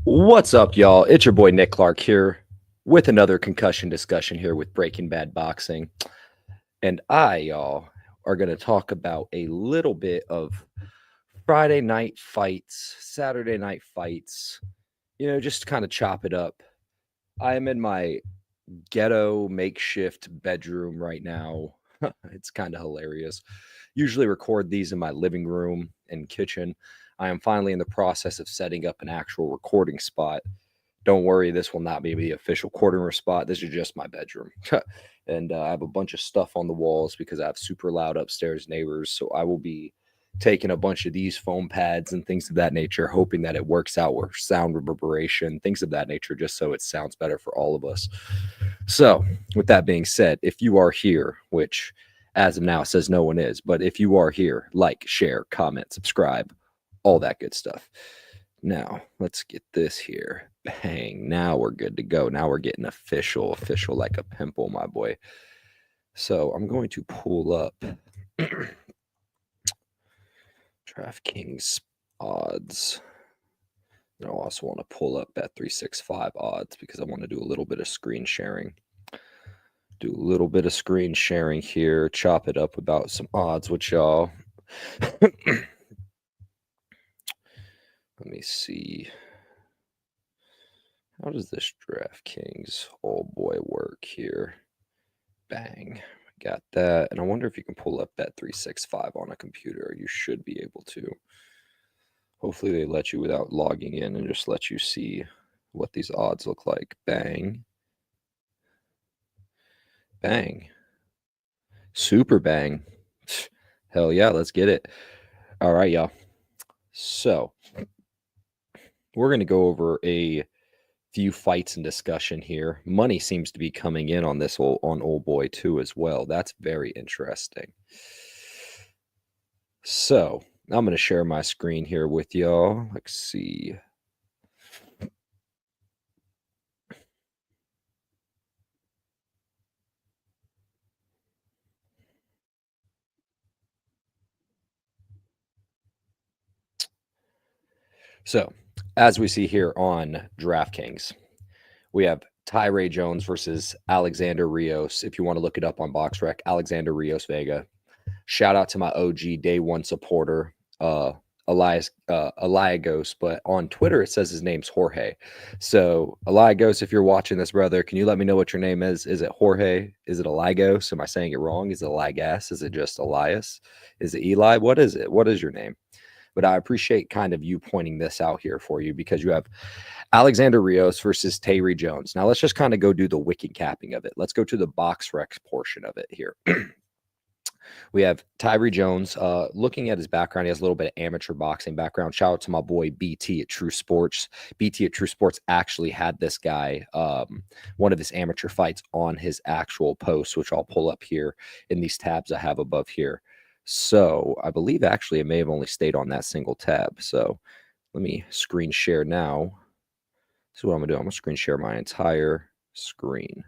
What's up, y'all? It's your boy Nick Clark here with another concussion discussion here with Breaking Bad Boxing. And y'all, are going to talk about a little bit of Friday night fights, Saturday night fights, just to kind of chop it up. I am in my ghetto makeshift bedroom right now. It's kind of hilarious. Usually record these in my living room and kitchen. I am finally in the process of setting up an actual recording spot. Don't worry, this will not be the official quarter spot. This is just my bedroom. And I have a bunch of stuff on the walls because I have super loud upstairs neighbors. So I will be taking a bunch of these foam pads and things of that nature, hoping that it works out with sound reverberation, things of that nature, just so it sounds better for all of us. So, with that being said, if you are here, which as of now says no one is, but if you are here, like, share, comment, subscribe, all that good stuff. Now, let's get this here. Bang. Now we're good to go. Now we're getting official like a pimple, my boy. So I'm going to pull up DraftKings odds. And I also want to pull up Bet365 odds because I want to do a little bit of screen sharing. Do a little bit of screen sharing here, chop it up about some odds with y'all. Let me see. How does this DraftKings boy work here? Bang. Got that. And I wonder if you can pull up Bet365 on a computer. You should be able to. Hopefully they let you without logging in and just let you see what these odds look like. Bang. Bang. Super bang. Hell yeah, let's get it. All right, y'all. So we're going to go over a few fights and discussion here. Money seems to be coming in on this on old boy too as well. That's very interesting. So I'm going to share my screen here with y'all. Let's see. So as we see here on DraftKings, we have Tyree Jones versus Alexander Rios. If you want to look it up on BoxRec, Alexander Rios Vega. Shout out to my OG day one supporter, Eliagos, but on Twitter it says his name's Jorge. So Eliagos, if you're watching this, brother, can you let me know what your name is? Is it Jorge? Is it Eliagos? Am I saying it wrong? Is it Elias? Is it just Elias? Is it Eli? What is it? What is your name? But I appreciate kind of you pointing this out here for you because you have Alexander Rios versus Tyree Jones. Now let's just kind of go do the wicket capping of it. Let's go to the box rec portion of it here. We have Tyree Jones. Looking at his background, he has a little bit of amateur boxing background. Shout out to my boy BT at True Sports. BT at True Sports actually had this guy, one of his amateur fights on his actual post, which I'll pull up here in these tabs I have above here. So I believe actually it may have only stayed on that single tab. So let me screen share now. This is what I'm going to do. I'm going to screen share my entire screen.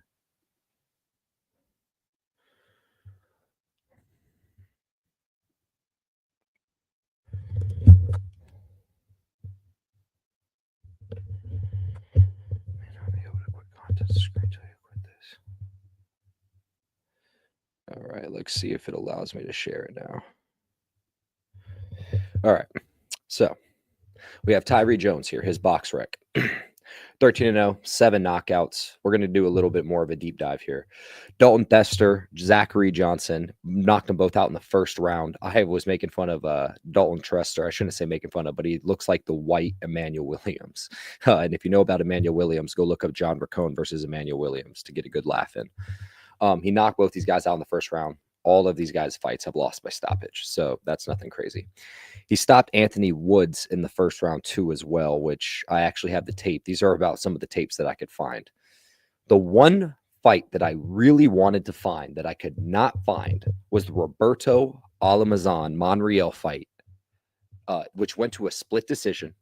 All right, let's see if it allows me to share it now. All right, so we have Tyree Jones here, his box rec. 13-0, 7 knockouts. We're going to do a little bit more of a deep dive here. Dalton Thester, Zachary Johnson, knocked them both out in the first round. I was making fun of Dalton Trester. I shouldn't say making fun of, but he looks like the white Emmanuel Williams. And if you know about Emmanuel Williams, go look up John Racone versus Emmanuel Williams to get a good laugh in. He knocked both these guys out in the first round. All of these guys' fights have lost by stoppage, so that's nothing crazy. He stopped Anthony Woods in the first round too as well, which I actually have the tape. These are about some of the tapes that I could find. The one fight that I really wanted to find that I could not find was the Roberto Alamazan Monreal fight, which went to a split decision,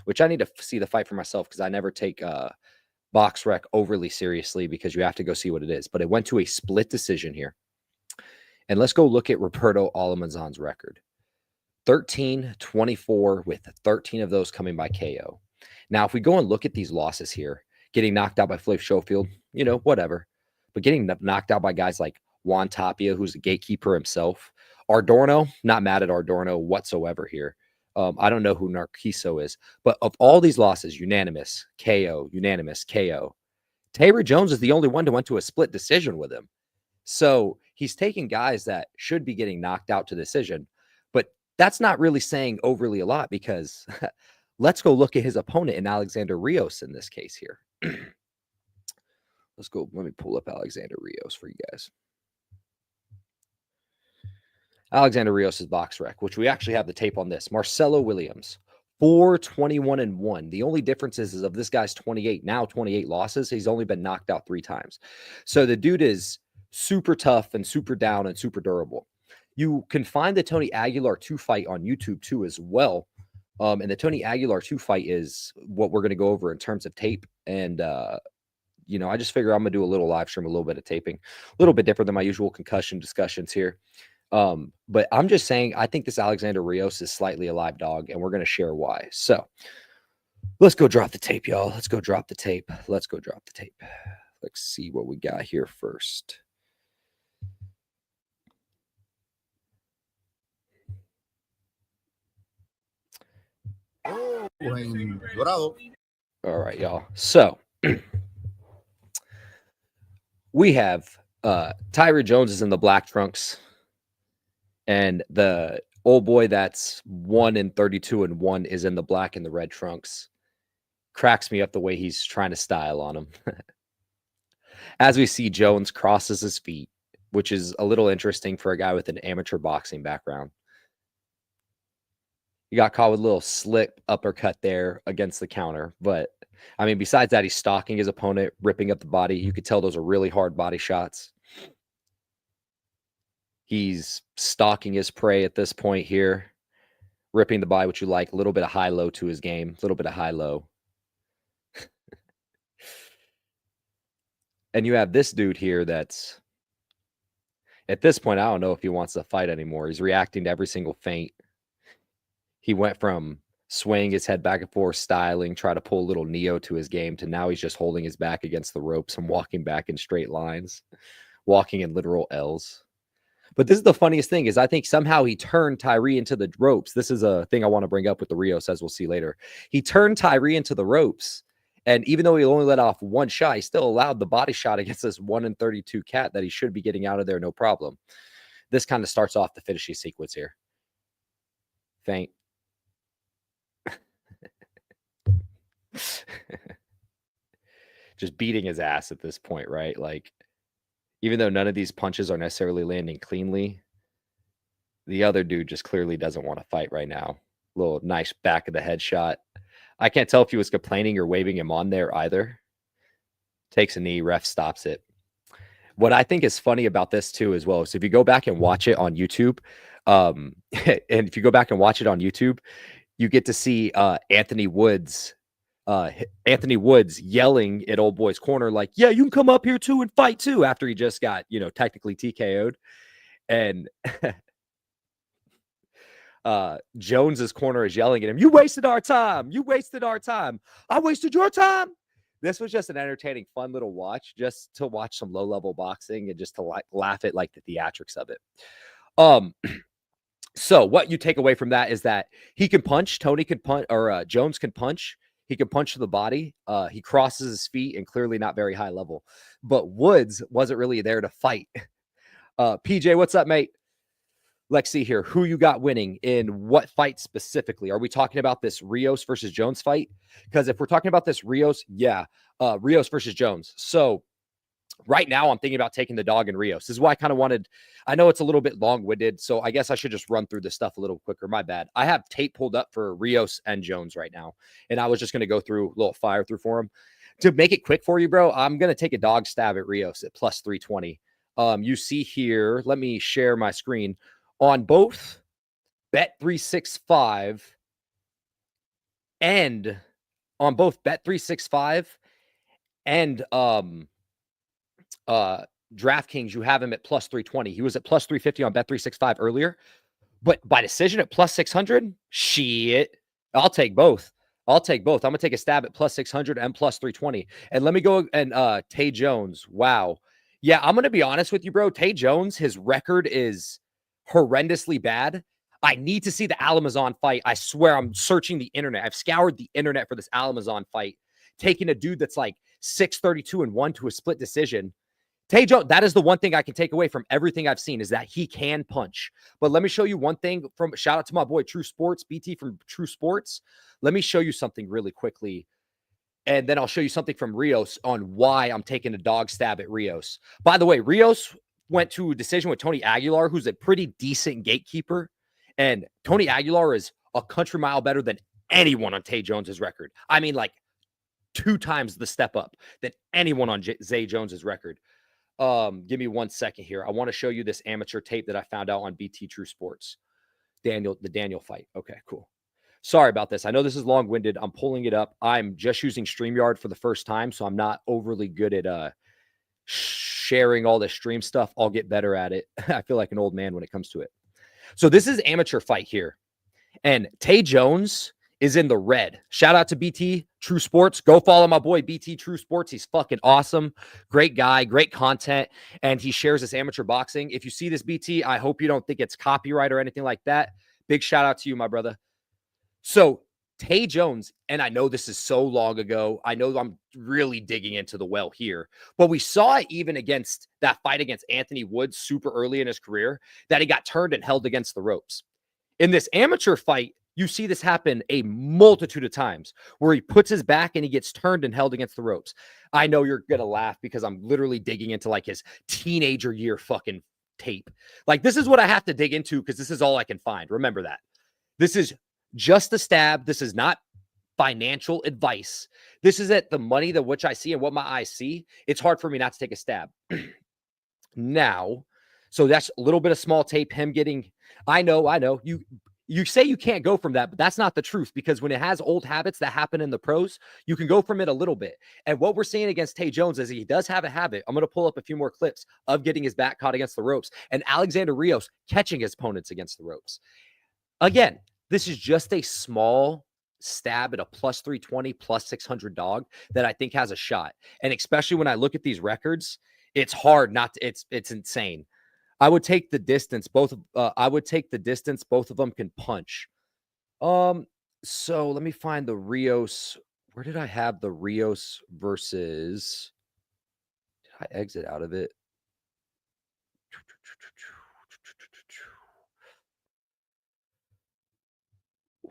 which I need to see the fight for myself because I never take box rec overly seriously because you have to go see what it is. But it went to a split decision here. And let's go look at Roberto Alamazan's record. 13-24 with 13 of those coming by KO. Now, if we go and look at these losses here, getting knocked out by Flav Schofield, whatever. But getting knocked out by guys like Juan Tapia, who's a gatekeeper himself. Ardorno, not mad at Ardorno whatsoever here. I don't know who Narciso is, but of all these losses, unanimous KO. Taylor Jones is the only one who went to a split decision with him. So he's taking guys that should be getting knocked out to decision, but that's not really saying overly a lot because let's go look at his opponent in Alexander Rios in this case here. Let's go. Let me pull up Alexander Rios for you guys. Alexander Rios' box rec, which we actually have the tape on this. Marcelo Williams, 4-21-1. The only difference is of this guy's 28 losses. He's only been knocked out 3 times. So the dude is super tough and super down and super durable. You can find the Tony Aguilar 2 fight on YouTube too as well. And the Tony Aguilar 2 fight is what we're going to go over in terms of tape. And, I just figure I'm going to do a little live stream, a little bit of taping, a little bit different than my usual concussion discussions here. But I'm just saying, I think this Alexander Rios is slightly a live dog, and we're going to share why. So let's go drop the tape, y'all. Let's go drop the tape. Let's see what we got here first. All right, y'all. So we have Tyra Jones is in the black trunks. And the old boy that's 1-32-1 is in the black and the red trunks. Cracks me up the way he's trying to style on him. As we see, Jones crosses his feet, which is a little interesting for a guy with an amateur boxing background. He got caught with a little slip uppercut there against the counter. But, I mean, besides that, he's stalking his opponent, ripping up the body. You could tell those are really hard body shots. He's stalking his prey at this point here, ripping the body, which you like. A little bit of high-low to his game. A little bit of high-low. And you have this dude here that's, at this point, I don't know if he wants to fight anymore. He's reacting to every single feint. He went from swaying his head back and forth, styling, try to pull a little Neo to his game, to now he's just holding his back against the ropes and walking back in straight lines, walking in literal L's. But this is the funniest thing is I think somehow he turned Tyree into the ropes. This is a thing I want to bring up with the Rios, as we'll see later. He turned Tyree into the ropes. And even though he only let off 1 shot, he still allowed the body shot against this 1-32 cat that he should be getting out of there, no problem. This kind of starts off the finishing sequence here. Feint. Just beating his ass at this point, right? Like, even though none of these punches are necessarily landing cleanly, the other dude just clearly doesn't want to fight right now. Little nice back of the head shot. I can't tell if he was complaining or waving him on there either. Takes a knee, ref stops it. What I think is funny about this too as well, so if you go back and watch it on YouTube, and if you go back and watch it on YouTube, you get to see Anthony Woods yelling at old boy's corner like, yeah, you can come up here too and fight too, after he just got, technically TKO'd. And Jones's corner is yelling at him, you wasted our time. You wasted our time. I wasted your time. This was just an entertaining, fun little watch, just to watch some low-level boxing and just to laugh at like the theatrics of it. So what you take away from that is that he can punch, Tony can punch, or Jones can punch. He can punch to the body. He crosses his feet and clearly not very high level. But Woods wasn't really there to fight. PJ, what's up, mate? Let's see here. Who you got winning in what fight specifically? Are we talking about this Rios versus Jones fight? Because if we're talking about this Rios, yeah, Rios versus Jones. So right now I'm thinking about taking the dog in Rios. This is why I kind of wanted, I know it's a little bit long-winded, so I guess I should just run through this stuff a little quicker. My bad. I have tape pulled up for Rios and Jones right now, and I was just going to go through a little fire through for him. To make it quick for you, bro, I'm going to take a dog stab at Rios at plus 320. You see here, let me share my screen. On both Bet365 and on both Bet365 and DraftKings, you have him at plus 320. He was at plus 350 on Bet365 earlier, but by decision at plus 600, shit, I'll take both. I'll take both. I'm gonna take a stab at plus 600 and plus 320. And let me go and Tay Jones. Wow. Yeah, I'm gonna be honest with you, bro. Tay Jones, his record is horrendously bad. I need to see the Alamazon fight. I swear I'm searching the internet. I've scoured the internet for this Alamazon fight, taking a dude that's like 632-1 to a split decision. Tay Jones, that is the one thing I can take away from everything I've seen is that he can punch. But let me show you one thing from shout out to my boy True Sports, BT from True Sports. Let me show you something really quickly. And then I'll show you something from Rios on why I'm taking a dog stab at Rios. By the way, Rios went to a decision with Tony Aguilar, who's a pretty decent gatekeeper. And Tony Aguilar is a country mile better than anyone on Tay Jones's record. I mean, like 2 times the step up than anyone on Zay Jones's record. Give me 1 second here. I want to show you this amateur tape that I found out on BT True Sports. The Daniel fight. Okay, cool. Sorry about this. I know this is long-winded. I'm pulling it up. I'm just using StreamYard for the first time, so I'm not overly good at sharing all the stream stuff. I'll get better at it. I feel like an old man when it comes to it. So this is amateur fight here. And Tay Jones is in the red. Shout out to BT True Sports. Go follow my boy BT True Sports. He's fucking awesome. Great guy, great content. And he shares this amateur boxing. If you see this, BT, I hope you don't think it's copyright or anything like that. Big shout out to you, my brother. So Tay Jones, and I know this is so long ago. I know I'm really digging into the well here, but we saw it even against that fight against Anthony Woods super early in his career that he got turned and held against the ropes. In this amateur fight, you see this happen a multitude of times where he puts his back and he gets turned and held against the ropes. I know you're going to laugh because I'm literally digging into like his teenager year fucking tape. Like this is what I have to dig into because this is all I can find. Remember that. This is just a stab. This is not financial advice. This is at the money that which I see and what my eyes see. It's hard for me not to take a stab. Now, so that's a little bit of small tape. Him getting, I know. You say you can't go from that, but that's not the truth because when it has old habits that happen in the pros, you can go from it a little bit. And what we're seeing against Tay Jones is he does have a habit. I'm going to pull up a few more clips of getting his back caught against the ropes and Alexander Rios catching his opponents against the ropes. Again, this is just a small stab at a plus 320, plus 600 dog that I think has a shot. And especially when I look at these records, it's hard not to, it's insane. I would take the distance. I would take the distance. Both of them can punch. So let me find the Rios. Where did I have the Rios versus? Did I exit out of it?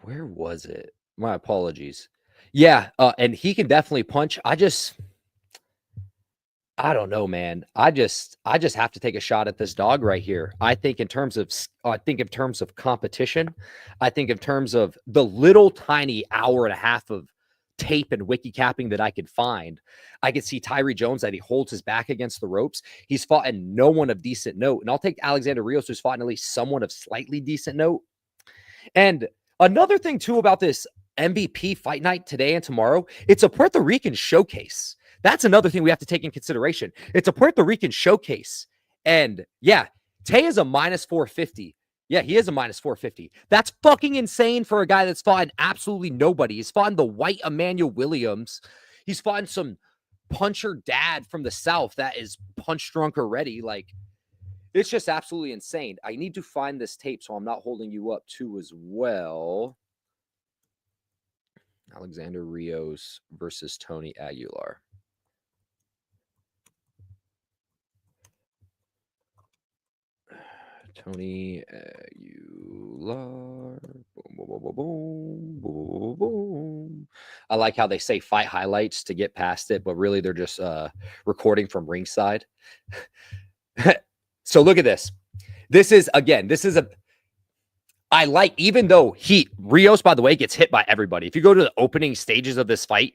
Where was it? My apologies. Yeah, and he can definitely punch. I don't know, man. I just have to take a shot at this dog right here. I think in terms of competition, I think in terms of the little tiny hour and a half of tape and wiki capping that I could find, I could see Tyree Jones that he holds his back against the ropes. He's fought in no one of decent note. And I'll take Alexander Rios, who's fought in at least someone of slightly decent note. And another thing too about this MVP fight night today and tomorrow, it's a Puerto Rican showcase. That's another thing we have to take in consideration. It's a Puerto Rican showcase. And yeah, Tay is a minus 450. Yeah, he is a minus 450. That's fucking insane for a guy that's fought in absolutely nobody. He's fought in the white Emmanuel Williams. He's fought in some puncher dad from the South that is punch drunk already. Like, it's just absolutely insane. I need to find this tape so I'm not holding you up too as well. Alexander Rios versus Tony Aguilar. Tony Aguilar. Boom, boom, boom, boom, boom, boom. I like how they say fight highlights to get past it, but really they're just recording from ringside. So look at this. Even though Rios, by the way, gets hit by everybody. If you go to the opening stages of this fight,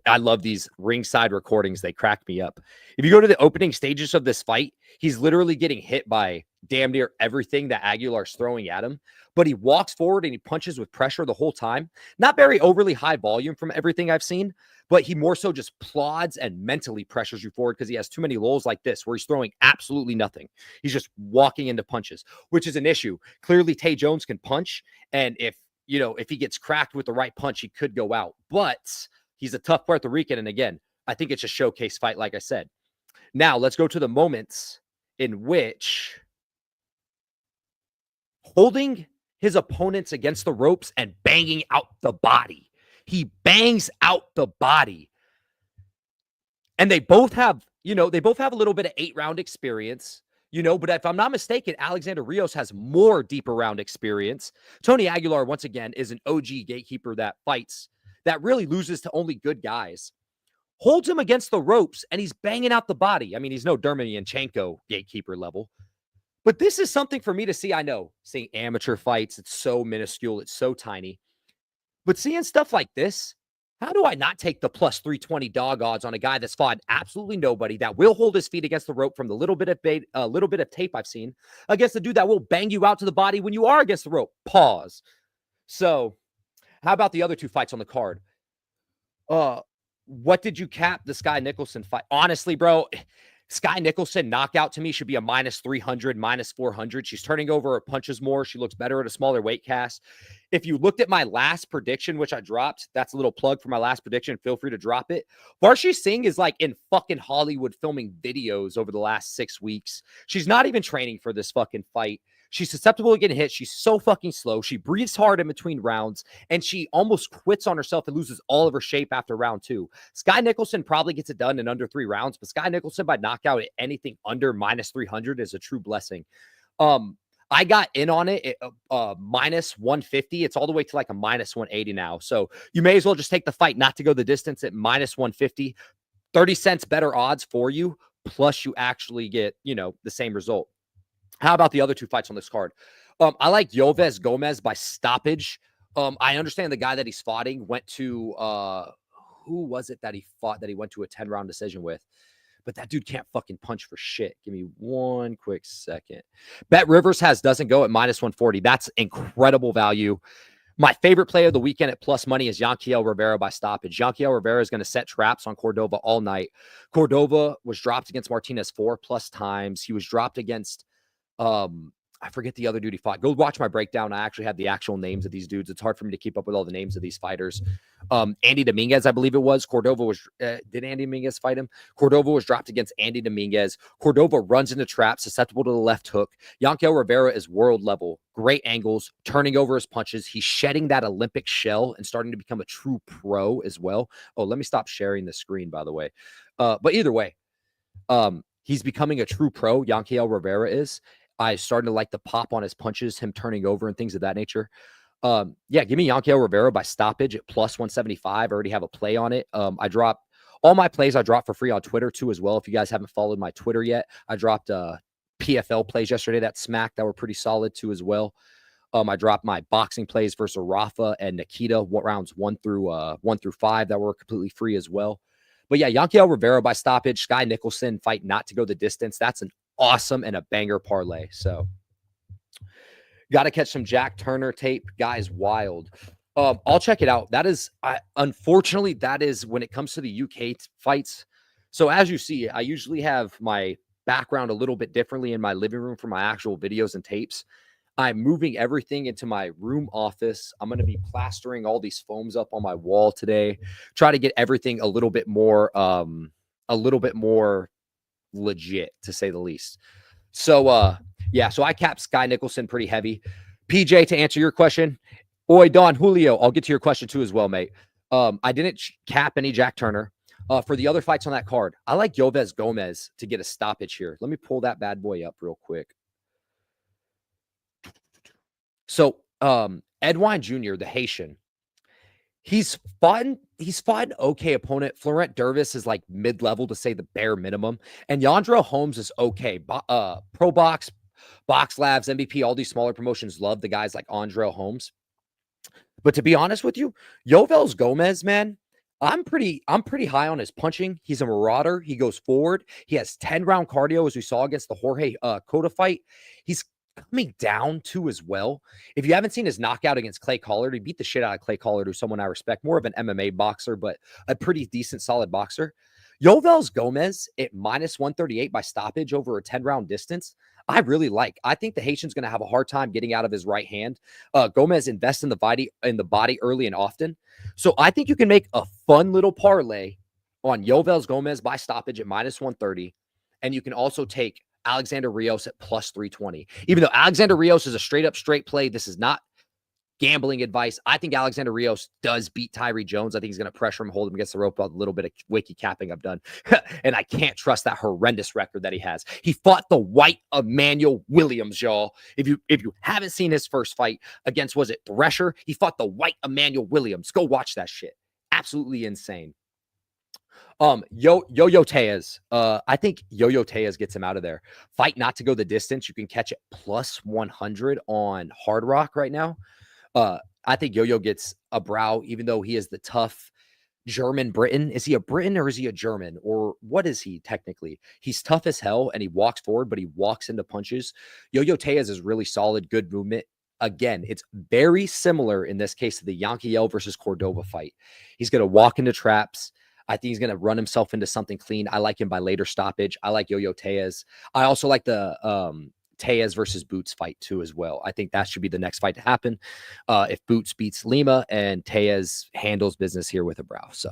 I love these ringside recordings. They crack me up. If you go to the opening stages of this fight, he's literally getting hit by damn near everything that Aguilar's throwing at him. But he walks forward and he punches with pressure the whole time. Not very overly high volume from everything I've seen, but he more so just plods and mentally pressures you forward because he has too many lulls like this where he's throwing absolutely nothing. He's just walking into punches, which is an issue. Clearly, Tay Jones can punch. And if you know, if he gets cracked with the right punch, he could go out. But he's a tough Puerto Rican. And again, I think it's a showcase fight, like I said. Now, let's go to the moments in which holding his opponents against the ropes and banging out the body. He bangs out the body. And they both have, you know, they both have a little bit of 8-round experience, you know, but if I'm not mistaken, Alexander Rios has more deeper round experience. Tony Aguilar, once again, is an OG gatekeeper that fights, that really loses to only good guys. Holds him against the ropes, and he's banging out the body. I mean, he's no Dermyanchenko gatekeeper level. But this is something for me to see. I know, seeing amateur fights, it's so minuscule, it's so tiny. But seeing stuff like this, how do I not take the plus 320 dog odds on a guy that's fought absolutely nobody, that will hold his feet against the rope from the little bit of tape I've seen, against the dude that will bang you out to the body when you are against the rope? Pause. So, how about the other two fights on the card? What did you cap the Sky Nicholson fight? Honestly, bro, Sky Nicholson knockout to me should be a minus 300, minus 400. She's turning over her punches more. She looks better at a smaller weight cast. If you looked at my last prediction, which I dropped, that's a little plug for my last prediction. Feel free to drop it. Varshi Singh is like in fucking Hollywood filming videos over the last 6 weeks. She's not even training for this fucking fight. She's susceptible to getting hit. She's so fucking slow. She breathes hard in between rounds, and she almost quits on herself and loses all of her shape after round 2. Sky Nicholson probably gets it done in under 3 rounds, but Sky Nicholson by knockout at anything under minus 300 is a true blessing. I got in on it at minus 150. It's all the way to like a minus 180 now. So you may as well just take the fight not to go the distance at minus 150. 30 cents better odds for you, plus you actually get, you know, the same result. How about the other two fights on this card? I like Yoves Gomez by stoppage. I understand the guy that he's fighting went to, who was it that he fought that he went to a 10-round decision with? But that dude can't fucking punch for shit. Give me one quick second. Bet Rivers doesn't go at minus 140. That's incredible value. My favorite play of the weekend at plus money is Yanquiel Rivera by stoppage. Yanquiel Rivera is going to set traps on Cordova all night. Cordova was dropped against Martinez 4+ times. He was dropped against I forget the other dude he fought. Go watch my breakdown. I actually have the actual names of these dudes. It's hard for me to keep up with all the names of these fighters. Andy Dominguez, I believe it was. Cordova was, did Andy Dominguez fight him? Cordova was dropped against Andy Dominguez. Cordova runs into traps, susceptible to the left hook. Yanquiel Rivera is world level. Great angles, turning over his punches. He's shedding that Olympic shell and starting to become a true pro as well. Oh, let me stop sharing the screen, by the way. But either way, he's becoming a true pro. Yanquiel Rivera is. I started to like the pop on his punches, him turning over and things of that nature. Yeah, give me Yanquiel Rivera by stoppage at plus 175. I already have a play on it. I dropped all my plays. I dropped for free on Twitter too as well. If you guys haven't followed my Twitter yet, I dropped PFL plays yesterday that smacked that were pretty solid too as well. I dropped my boxing plays versus Rafa and Nikita rounds 1 through 5 that were completely free as well. But yeah, Yanquiel Rivera by stoppage, Sky Nicholson fight not to go the distance. That's an awesome and a banger parlay. So got to catch some Jack Turner tape. Guy's wild. I'll check it out. That is, unfortunately, that is when it comes to the UK fights. So as you see, I usually have my background a little bit differently in my living room for my actual videos and tapes. I'm moving everything into my room office. I'm going to be plastering all these foams up on my wall today. Try to get everything a little bit more legit, to say the least. So yeah, so I capped Sky Nicholson pretty heavy. PJ, to answer your question, Oi, Don Julio, I'll get to your question too as well, mate. I didn't cap any Jack Turner. For the other fights on that card, I like Yoves Gomez to get a stoppage here. Let me pull that bad boy up real quick. So Edwine Jr., the Haitian, he's fought an okay opponent. Florent Dervis is like mid-level, to say the bare minimum. And Yandro Holmes is okay. Pro Box, Box Labs, MVP, all these smaller promotions love the guys like André Holmes. But to be honest with you, Yoves Gomez, man, I'm pretty high on his punching. He's a marauder. He goes forward. He has 10-round cardio, as we saw against the Jorge Cota fight. He's coming down too as well. If you haven't seen his knockout against Clay Collard, he beat the shit out of Clay Collard, who's someone I respect, more of an MMA boxer, but a pretty decent, solid boxer. Yovel's Gomez at minus 138 by stoppage over a 10-round distance, I really like. I think the Haitian's going to have a hard time getting out of his right hand. Gomez invests in the body early and often. So I think you can make a fun little parlay on Yovel's Gomez by stoppage at minus 130. And you can also take Alexander Rios at plus 320. Even though Alexander Rios is a straight play, this is not gambling advice. I think Alexander Rios does beat Tyree Jones. I think he's going to pressure him, hold him against the rope. A little bit of wiki capping I've done. And I can't trust that horrendous record that he has. He fought the white Emmanuel Williams, y'all. If you haven't seen his first fight against, was it Thresher? He fought the white Emmanuel Williams. Go watch that shit. Absolutely insane. Yo-Yo Tejas. I think Yo-Yo Tejas gets him out of there. Fight not to go the distance. You can catch it plus 100 on Hard Rock right now. I think Yo-Yo gets a brow, even though he is the tough German Briton. Is he a Briton or is he a German? Or what is he technically? He's tough as hell and he walks forward, but he walks into punches. Yo-Yo Tejas is really solid, good movement. Again, it's very similar in this case to the Yankiel versus Cordova fight. He's going to walk into traps. I think he's going to run himself into something clean. I like him by later stoppage. I like Yo-Yo Tejas. I also like the Tejas versus Boots fight too as well. I think that should be the next fight to happen. If Boots beats Lima and Tejas handles business here with a brow. So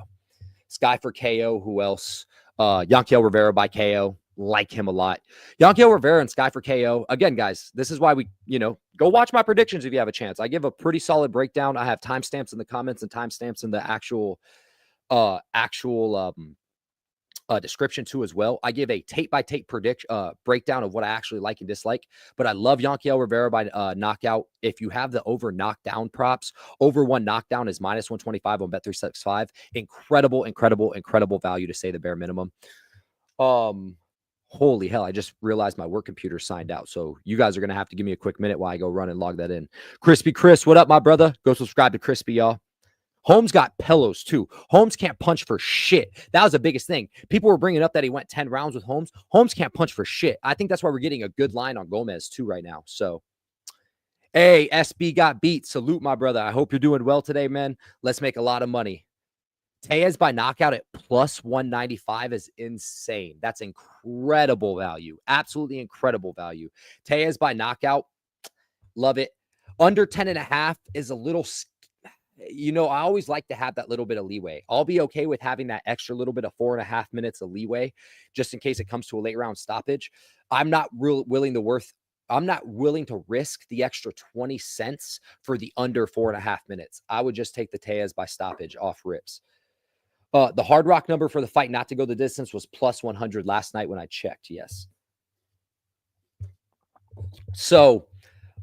Sky for KO. Who else? Yankiel Rivera by KO. Like him a lot. Yankiel Rivera and Sky for KO. Again, guys, this is why we, go watch my predictions if you have a chance. I give a pretty solid breakdown. I have timestamps in the comments and timestamps in the actual description too as well. I give a tape by tape breakdown of what I actually like and dislike. But I love Yankiel Rivera by knockout. If you have the over knockdown props, over one knockdown is minus 125 on Bet365. Incredible value to say the bare minimum. Holy hell, I just realized my work computer signed out. So you guys are going to have to give me a quick minute while I go run and log that in. Crispy Chris, what up, my brother? Go subscribe to Crispy, y'all. Holmes got pillows too. Holmes can't punch for shit. That was the biggest thing. People were bringing up that he went 10 rounds with Holmes. Holmes can't punch for shit. I think that's why we're getting a good line on Gomez too right now. So, hey, SB got beat. Salute, my brother. I hope you're doing well today, man. Let's make a lot of money. Tejas by knockout at plus 195 is insane. That's incredible value. Absolutely incredible value. Tejas by knockout, love it. Under 10.5 is a little, I always like to have that little bit of leeway. I'll be okay with having that extra little bit of 4.5 minutes of leeway just in case it comes to a late round stoppage. I'm not willing to risk the extra 20 cents for the under 4.5 minutes. I would just take the Tejas by stoppage off rips. The Hard Rock number for the fight not to go the distance was plus 100 last night when I checked. Yes. So,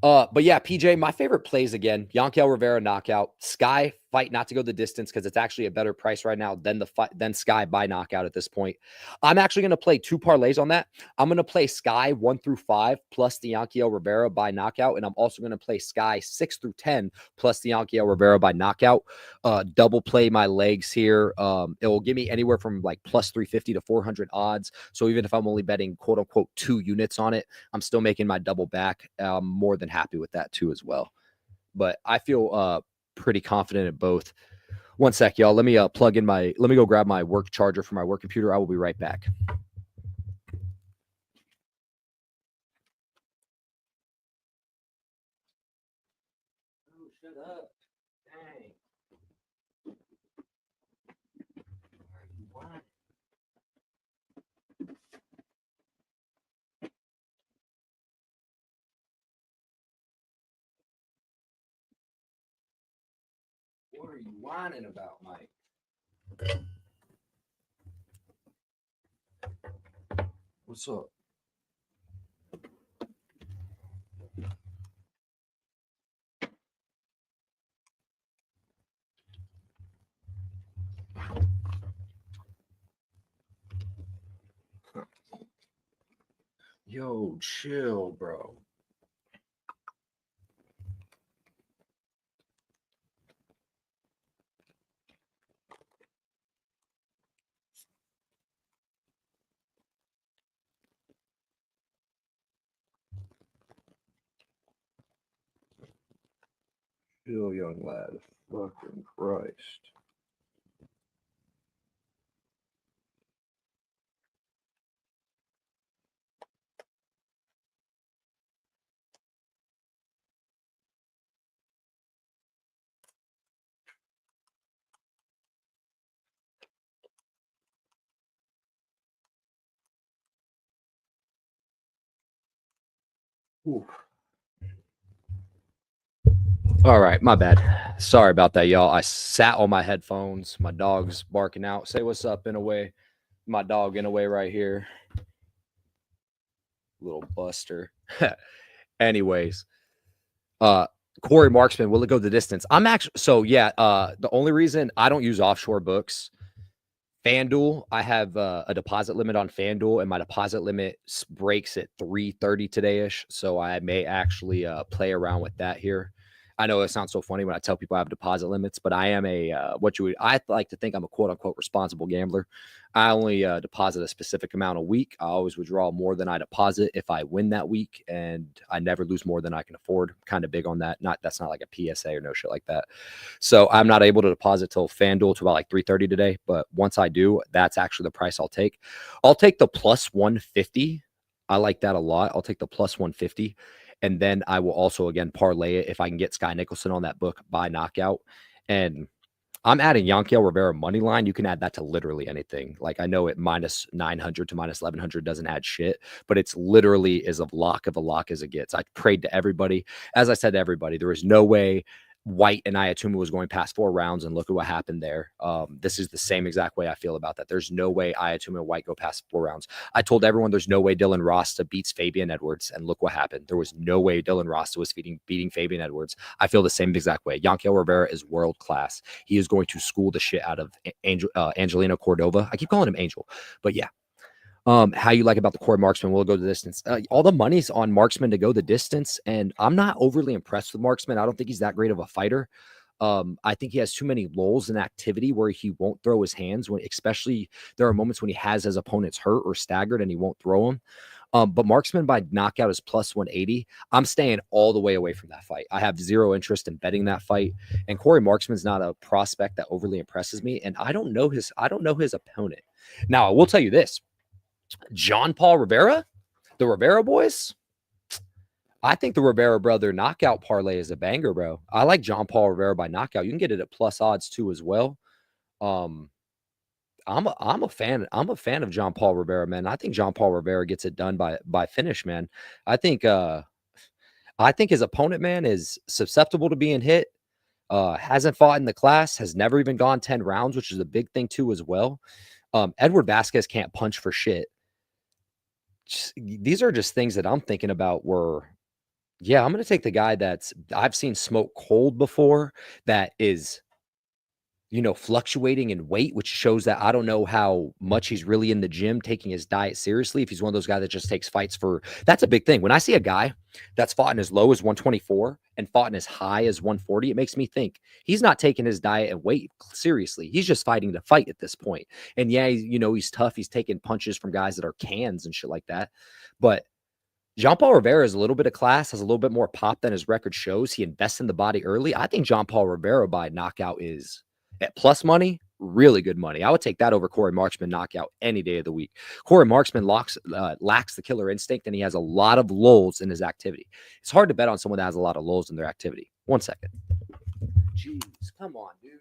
but yeah, PJ, my favorite plays again, Yankiel Rivera knockout, Sky fight not to go the distance because it's actually a better price right now than Sky by knockout at this point. I'm actually going to play 2 parlays on that. I'm going to play Sky 1 through 5 plus the Yankiel Rivera by knockout, and I'm also going to play Sky 6 through 10 plus the Yankiel Rivera by knockout. Double play my legs here. It will give me anywhere from like plus 350 to 400 odds. So even if I'm only betting quote unquote 2 units on it, I'm still making my double back. I'm more than happy with that too as well. But I feel pretty confident at both. One sec, y'all. Let me go grab my work charger for my work computer. I will be right back. Oh, shut up. Dang. What? What are you whining about, Mike? What's up? Yo, chill, bro. Chill, young lad. Fucking Christ. Ooh. All right, my bad. Sorry about that, y'all. I sat on my headphones. My dog's barking out. Say what's up in a way. My dog in a way right here. Little buster. Anyways, uh Corey Marksman, will it go the distance? I'm actually the only reason I don't use offshore books, FanDuel, I have a deposit limit on FanDuel, and my deposit limit breaks at 3:30 today ish. So I may actually play around with that here. I know it sounds so funny when I tell people I have deposit limits, but I am I like to think I'm a quote unquote responsible gambler. I only deposit a specific amount a week. I always withdraw more than I deposit if I win that week, and I never lose more than I can afford. Kind of big on that. That's not like a PSA or no shit like that. So I'm not able to deposit till FanDuel to about like 3:30 today. But once I do, that's actually the price I'll take. I'll take the plus 150. I like that a lot. I'll take the plus 150. And then I will also again parlay it if I can get Sky Nicholson on that book by knockout. And I'm adding Yankiel Rivera money line. You can add that to literally anything. Like I know it minus 900 to minus 1100 doesn't add shit, but it's literally as a lock as it gets. I prayed to everybody. As I said to everybody, there was no way White and Ayatuma was going past 4 rounds, and look at what happened there. This is the same exact way I feel about that. There's no way Ayatuma and White go past 4 rounds. I told everyone there's no way Dylan Rasta beats Fabian Edwards, and look what happened. There was no way Dylan Rasta was beating Fabian Edwards. I feel the same exact way. Yankiel Rivera is world class. He is going to school the shit out of Angelino Cordova. I keep calling him Angel, but yeah. How you like about the Corey Marksman? Will go the distance. All the money's on Marksman to go the distance, and I'm not overly impressed with Marksman. I don't think he's that great of a fighter. I think he has too many lulls in activity where he won't throw his hands. Especially there are moments when he has his opponents hurt or staggered and he won't throw them. But Marksman by knockout is plus 180. I'm staying all the way away from that fight. I have zero interest in betting that fight. And Corey Marksman's not a prospect that overly impresses me. And I don't know his opponent. Now I will tell you this. John Paul Rivera, the Rivera boys. I think the Rivera brother knockout parlay is a banger, bro. I like John Paul Rivera by knockout. You can get it at plus odds too as well. I'm a fan. I'm a fan of John Paul Rivera, man. I think John Paul Rivera gets it done by finish, man. I think his opponent, man, is susceptible to being hit. Hasn't fought in the class, has never even gone 10 rounds, which is a big thing too as well. Edward Vasquez can't punch for shit. These are just things that I'm thinking about I'm going to take the guy I've seen smoke cold before, that is, fluctuating in weight, which shows that I don't know how much he's really in the gym taking his diet seriously. If he's one of those guys that just takes fights that's a big thing. When I see a guy that's fought in as low as 124 and fought in as high as 140, it makes me think he's not taking his diet and weight seriously. He's just fighting to fight at this point. And yeah, he's tough. He's taking punches from guys that are cans and shit like that. But Jean Paul Rivera is a little bit of class, has a little bit more pop than his record shows. He invests in the body early. I think Jean Paul Rivera by knockout is at plus money, really good money. I would take that over Corey Marksman knockout any day of the week. Corey Marksman lacks the killer instinct, and he has a lot of lulls in his activity. It's hard to bet on someone that has a lot of lulls in their activity. 1 second. Jeez, come on, dude.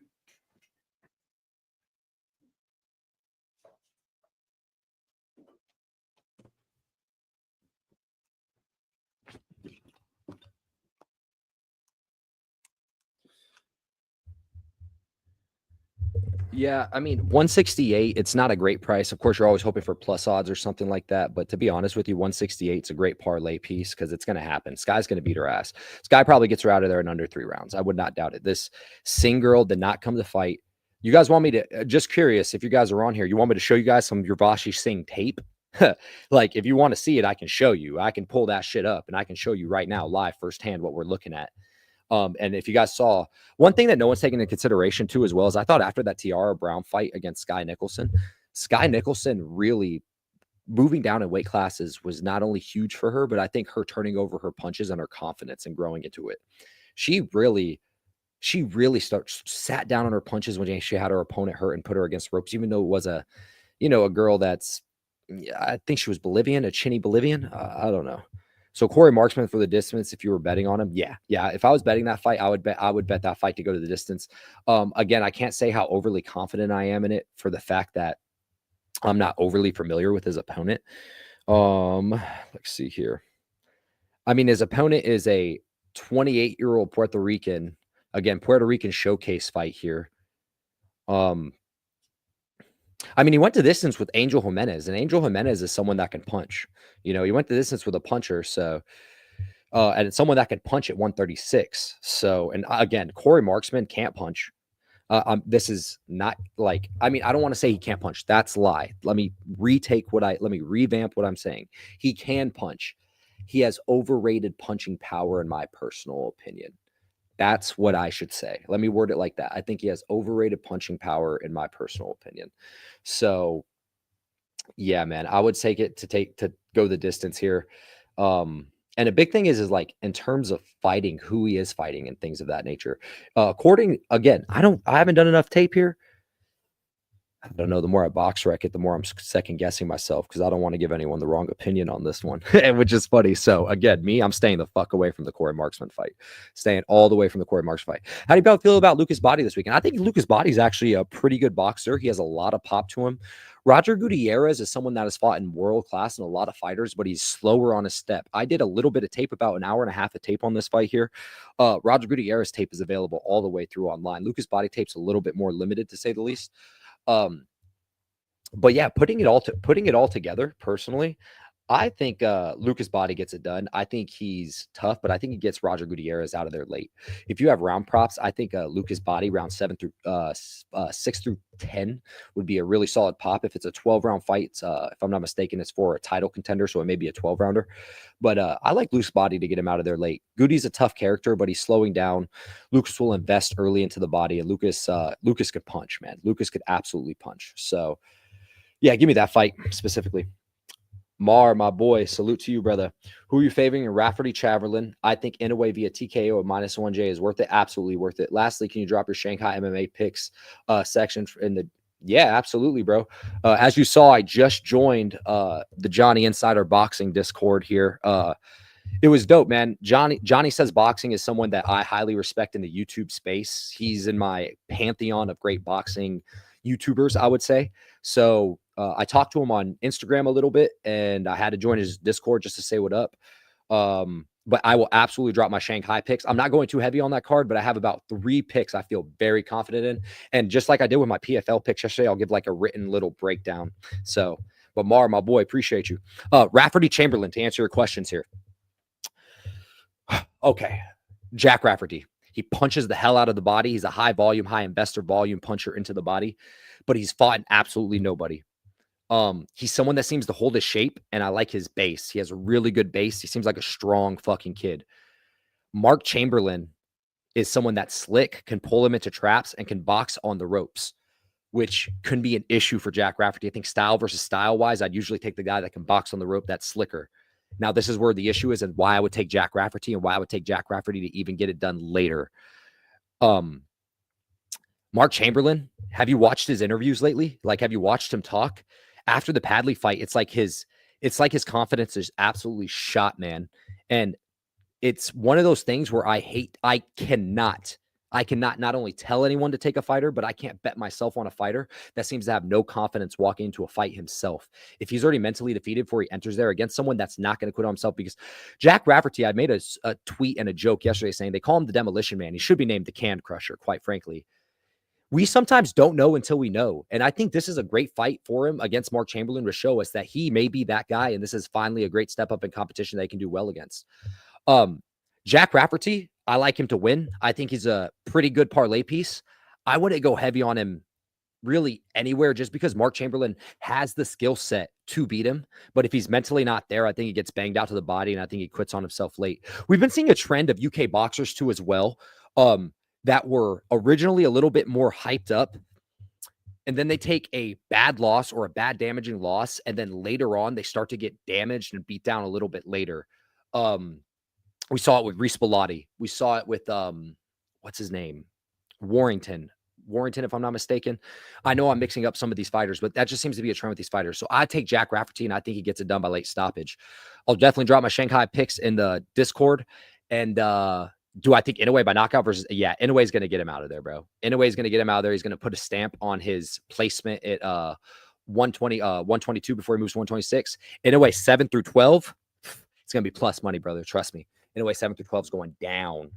Yeah, I mean, 168, it's not a great price. Of course, you're always hoping for plus odds or something like that. But to be honest with you, 168 is a great parlay piece because it's going to happen. Sky's going to beat her ass. Sky probably gets her out of there in under 3 rounds. I would not doubt it. This Singh girl did not come to fight. You guys want me to, just curious, if you guys are on here, you want me to show you guys some Urvashi Singh tape? Like, if you want to see it, I can show you. I can pull that shit up and I can show you right now live firsthand what we're looking at. And if you guys saw, one thing that no one's taking into consideration too, as well, as I thought after that Tiara Brown fight against Sky Nicholson really moving down in weight classes was not only huge for her, but I think her turning over her punches and her confidence and growing into it. She really sat down on her punches when she had her opponent hurt and put her against ropes, even though it was a girl that's, I think she was Bolivian, a chinny Bolivian. I don't know. So Corey Marksman for the distance, if you were betting on him, yeah. If I was betting that fight, I would bet that fight to go to the distance. Again, I can't say how overly confident I am in it for the fact that I'm not overly familiar with his opponent. Let's see here. I mean, his opponent is a 28-year-old Puerto Rican. Again, Puerto Rican showcase fight here. I mean, he went to distance with Angel Jimenez, and Angel Jimenez is someone that can punch. You know, he went to distance with a puncher, so and it's someone that can punch at 136. So, and again, Corey Marksman can't punch. This is not like, I mean, I don't want to say he can't punch. That's a lie. Let me revamp what I'm saying. He can punch. He has overrated punching power, in my personal opinion. That's what I should say. Let me word it like that. I think he has overrated punching power, in my personal opinion. So, yeah, man, I would take it to go the distance here. And a big thing is like in terms of fighting, who he is fighting and things of that nature. According again, I haven't done enough tape here. I don't know. The more I box wreck it, the more I'm second guessing myself because I don't want to give anyone the wrong opinion on this one, which is funny. So again, I'm staying the fuck away from the Corey Marksman fight, staying all the way from the Corey Marks fight. How do you feel about Lucas Body this weekend? I think Lucas Body is actually a pretty good boxer. He has a lot of pop to him. Roger Gutierrez is someone that has fought in world class and a lot of fighters, but he's slower on his step. I did a little bit of tape, about an hour and a half of tape on this fight here. Roger Gutierrez tape is available all the way through online. Lucas Body tape's a little bit more limited, to say the least. But yeah, putting it all together, personally, I think Lucas Body gets it done. I think he's tough, but I think he gets Roger Gutierrez out of there late. If you have round props, I think Lucas Body round 6 through 10 would be a really solid pop. If it's a 12-round fight, if I'm not mistaken, it's for a title contender, so it may be a 12-rounder. But I like Lucas Body to get him out of there late. Goody's a tough character, but he's slowing down. Lucas will invest early into the body, and Lucas could punch, man. Lucas could absolutely punch. So yeah, give me that fight specifically. Mar, my boy, salute to you, brother. Who are you favoring in Rafferty Chamberlain? I think Inoue via TKO at -1J is worth it. Absolutely worth it. Lastly, can you drop your Shanghai MMA picks section in the... Yeah, absolutely, bro. As you saw, I just joined the Johnny Insider Boxing Discord here. It was dope, man. Johnny Says Boxing is someone that I highly respect in the YouTube space. He's in my pantheon of great boxing YouTubers, I would say. So I talked to him on Instagram a little bit, and I had to join his Discord just to say what up. But I will absolutely drop my Shanghai picks. I'm not going too heavy on that card, but I have about 3 picks I feel very confident in. And just like I did with my PFL picks yesterday, I'll give like a written little breakdown. So, but Mar, my boy, appreciate you. Rafferty Chamberlain, to answer your questions here. Okay, Jack Rafferty. He punches the hell out of the body. He's a high volume, high investor volume puncher into the body, but he's fought absolutely nobody. He's someone that seems to hold his shape, and I like his base. He has a really good base. He seems like a strong fucking kid. Mark Chamberlain is someone that's slick, can pull him into traps, and can box on the ropes, which can be an issue for Jack Rafferty. I think style versus style-wise, I'd usually take the guy that can box on the rope that's slicker. Now, this is where the issue is and why I would take Jack Rafferty and why I would take Jack Rafferty to even get it done later. Mark Chamberlain, have you watched his interviews lately? Like, have you watched him talk? After the Padley fight, it's like his confidence is absolutely shot, man. And it's one of those things where I cannot not only tell anyone to take a fighter, but I can't bet myself on a fighter that seems to have no confidence walking into a fight himself. If he's already mentally defeated before he enters there against someone that's not going to quit on himself, because Jack Rafferty, I made a tweet and a joke yesterday saying they call him the Demolition Man. He should be named the Can Crusher, quite frankly. We sometimes don't know until we know. And I think this is a great fight for him against Mark Chamberlain to show us that he may be that guy. And this is finally a great step up in competition they can do well against. Jack Rafferty, I like him to win. I think he's a pretty good parlay piece. I wouldn't go heavy on him really anywhere just because Mark Chamberlain has the skill set to beat him. But if he's mentally not there, I think he gets banged out to the body, and I think he quits on himself late. We've been seeing a trend of UK boxers too as well, that were originally a little bit more hyped up, and then they take a bad loss or a bad damaging loss, and then later on they start to get damaged and beat down a little bit later. We saw it with Reese Bellotti. We saw it with what's his name? Warrington, if I'm not mistaken. I know I'm mixing up some of these fighters, but that just seems to be a trend with these fighters. So I take Jack Rafferty, and I think he gets it done by late stoppage. I'll definitely drop my Shanghai picks in the Discord. And do I think Inoue by knockout versus... Yeah, Inoue's going to get him out of there, bro. Inoue's going to get him out of there. He's going to put a stamp on his placement at 122 before he moves to 126. Inoue 7 through 12. It's going to be plus money, brother. Trust me. Anyway, 7 through 12 is going down.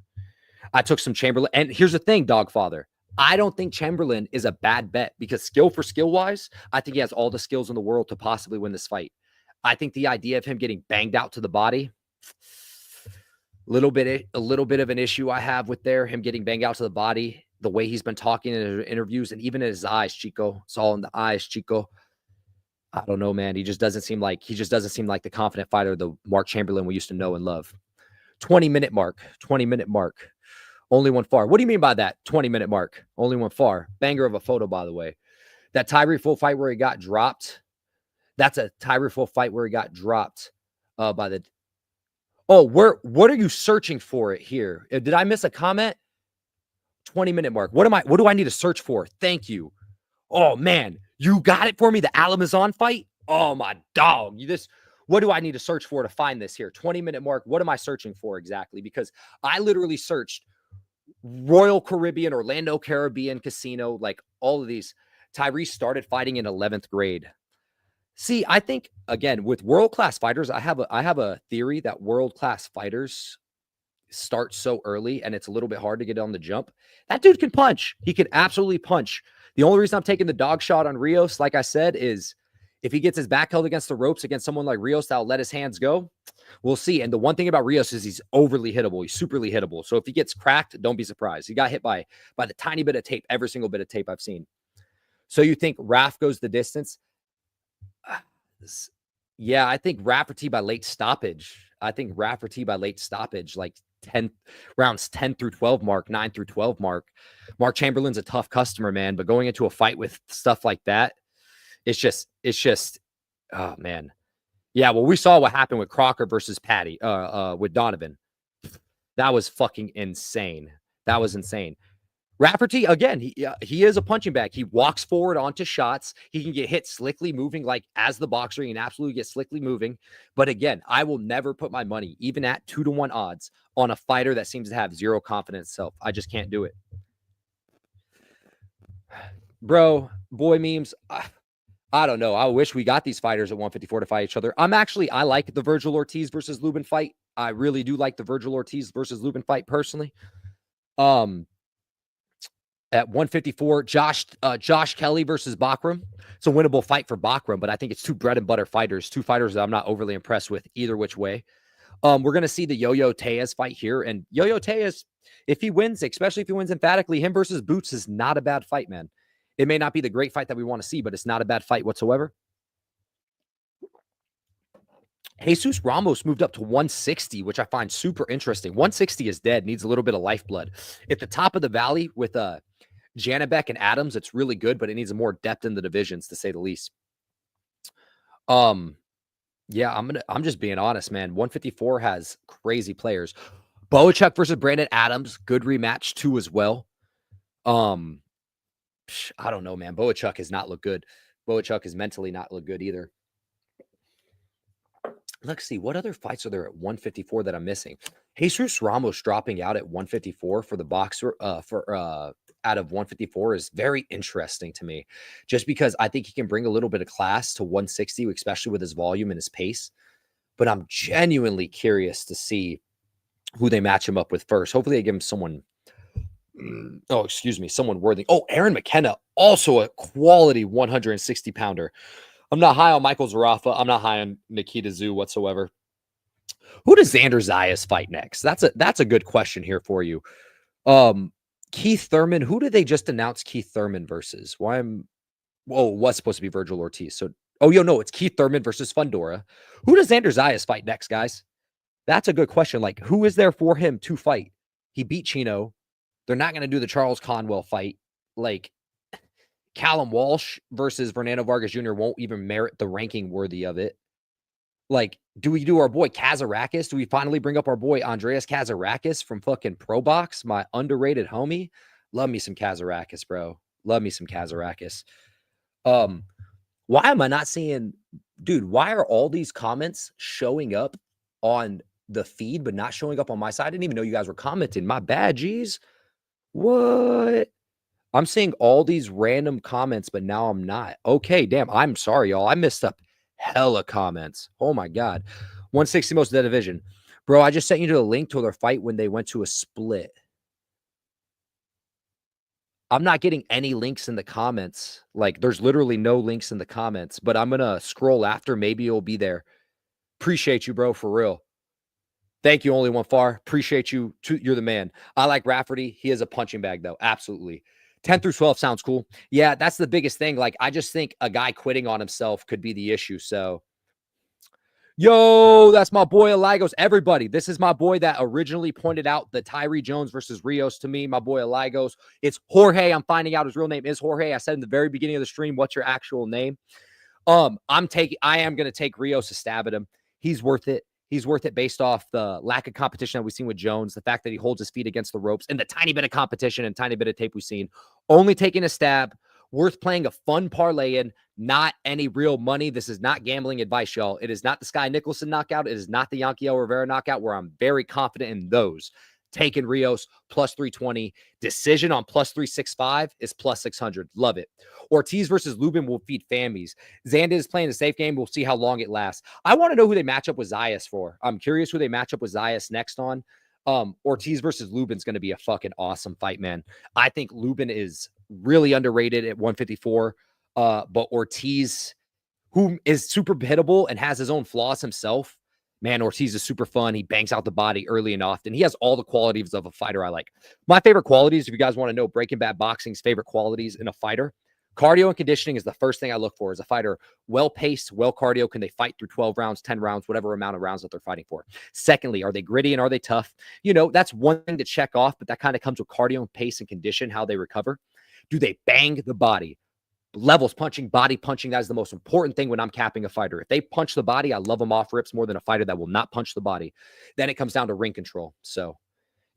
I took some Chamberlain. And here's the thing, Dogfather. I don't think Chamberlain is a bad bet because skill for skill wise, I think he has all the skills in the world to possibly win this fight. I think the idea of him getting banged out to the body, a little bit of an issue I have with him getting banged out to the body, the way he's been talking in his interviews and even in his eyes, Chico. It's all in the eyes, Chico. I don't know, man. He just doesn't seem like the confident fighter, the Mark Chamberlain we used to know and love. 20-minute mark. Only one far. What do you mean by that? 20-minute mark. Only one far. Banger of a photo, by the way. That Tyree Full fight where he got dropped. That's a Tyree Full fight where he got dropped by the. Oh, what are you searching for it here? Did I miss a comment? 20-minute mark. What do I need to search for? Thank you. Oh man, you got it for me. The Alamazon fight. Oh my dog. What do I need to search for to find this here? 20-minute mark. What am I searching for exactly? Because I literally searched Royal Caribbean, Orlando Caribbean Casino, like all of these. Tyrese started fighting in 11th grade. See, I think again with world-class fighters, I have a theory that world-class fighters start so early and it's a little bit hard to get on the jump. That dude can punch. He can absolutely punch. The only reason I'm taking the dog shot on Rios, like I said, is if he gets his back held against the ropes against someone like Rios that'll let his hands go, we'll see. And the one thing about Rios is he's overly hittable. He's superly hittable. So if he gets cracked, don't be surprised. He got hit by the tiny bit of tape, every single bit of tape I've seen. So you think Raf goes the distance? Yeah, I think Rafferty by late stoppage. Like 10 rounds 10 through 12 mark, 9 through 12 mark. Mark Chamberlain's a tough customer, man. But going into a fight with stuff like that, it's just, oh man. Yeah, well, we saw what happened with Crocker versus Patty, with Donovan. That was fucking insane. That was insane. Rafferty, again, he is a punching bag. He walks forward onto shots. He can get hit slickly moving, like as the boxer. He can absolutely get slickly moving. But again, I will never put my money, even at 2-1 odds, on a fighter that seems to have zero confidence in himself. I just can't do it. Bro, boy memes, I don't know. I wish we got these fighters at 154 to fight each other. I like the Virgil Ortiz versus Lubin fight. I really do like the Virgil Ortiz versus Lubin fight personally. At 154, Josh Kelly versus Bakram. It's a winnable fight for Bakram, but I think it's two bread and butter fighters, two fighters that I'm not overly impressed with either which way. We're going to see the Yo-Yo Tejas fight here, and Yo-Yo Tejas, if he wins, especially if he wins emphatically, him versus Boots is not a bad fight, man. It may not be the great fight that we want to see, but it's not a bad fight whatsoever. Jesus Ramos moved up to 160, which I find super interesting. 160 is dead, needs a little bit of lifeblood. At the top of the valley with Janabek and Adams, it's really good, but it needs more depth in the divisions, to say the least. Yeah, I'm just being honest, man. 154 has crazy players. Boachuk versus Brandon Adams, good rematch too as well. I don't know, man. Boachuk has not looked good. Boachuk has mentally not looked good either. Let's see, what other fights are there at 154 that I'm missing? Jesus Ramos dropping out at 154 for the boxer out of 154 is very interesting to me, just because I think he can bring a little bit of class to 160, especially with his volume and his pace. But I'm genuinely curious to see who they match him up with first. Hopefully they give him someone, someone worthy. Oh, Aaron McKenna, also a quality 160 pounder. I'm not high on Michael Zarafa. I'm not high on Nikita Tszyu whatsoever. Who does Xander Zayas fight next? That's a good question here for you. Keith Thurman. Who did they just announce Keith Thurman versus? What's supposed to be Virgil Ortiz. So, it's Keith Thurman versus Fundora. Who does Xander Zayas fight next, guys? That's a good question. Like, who is there for him to fight? He beat Chino. They're not going to do the Charles Conwell fight. Like, Callum Walsh versus Fernando Vargas Jr. won't even merit the ranking worthy of it. Like, do we do our boy Kazarakis? Do we finally bring up our boy Andreas Kazarakis from fucking Pro Box, my underrated homie? Love me some Kazarakis, bro. Love me some Kazarakis. Why am I not seeing, dude, why are all these comments showing up on the feed but not showing up on my side? I didn't even know you guys were commenting. My bad, geez. What? I'm seeing all these random comments, but now I'm not. Okay, damn. I'm sorry, y'all. I missed up hella comments. Oh, my God. 160 most of the division. Bro, I just sent you to the link to their fight when they went to a split. I'm not getting any links in the comments. Like, there's literally no links in the comments, but I'm going to scroll after. Maybe it'll be there. Appreciate you, bro, for real. Thank you, Only One Far. Appreciate you. You're the man. I like Rafferty. He is a punching bag, though. Absolutely. 10 through 12 sounds cool. Yeah, that's the biggest thing. Like, I just think a guy quitting on himself could be the issue. So, yo, that's my boy Eligos. Everybody, this is my boy that originally pointed out the Tyree Jones versus Rios to me, my boy Eligos. It's Jorge. I'm finding out his real name is Jorge. I said in the very beginning of the stream, what's your actual name? I am going to take Rios a stab at him. He's worth it. He's worth it based off the lack of competition that we've seen with Jones, the fact that he holds his feet against the ropes, and the tiny bit of competition and tiny bit of tape we've seen. Only taking a stab, worth playing a fun parlay in, not any real money. This is not gambling advice, y'all. It is not the Sky Nicholson knockout. It is not the Yanquiel Rivera knockout, where I'm very confident in those. Taking Rios plus 320. Decision on plus 365 is plus 600. Love it. Ortiz versus Lubin will feed Fammies. Zanda is playing a safe game. We'll see how long it lasts. I want to know who they match up with Zayas for. I'm curious who they match up with Zayas next on. Ortiz versus Lubin's going to be a fucking awesome fight, man. I think Lubin is really underrated at 154. But Ortiz, who is super hittable and has his own flaws himself, man, Ortiz is super fun. He bangs out the body early and often. He has all the qualities of a fighter I like. My favorite qualities, if you guys want to know Breaking Bad Boxing's favorite qualities in a fighter, cardio and conditioning is the first thing I look for as a fighter. Well-paced, well-cardio. Can they fight through 12 rounds, 10 rounds, whatever amount of rounds that they're fighting for? Secondly, are they gritty and are they tough? You know, that's one thing to check off, but that kind of comes with cardio and pace and condition, how they recover. Do they bang the body? Levels punching, body punching, that is the most important thing when I'm capping a fighter. If they punch the body, I love them off rips more than a fighter that will not punch the body. Then it comes down to ring control. So,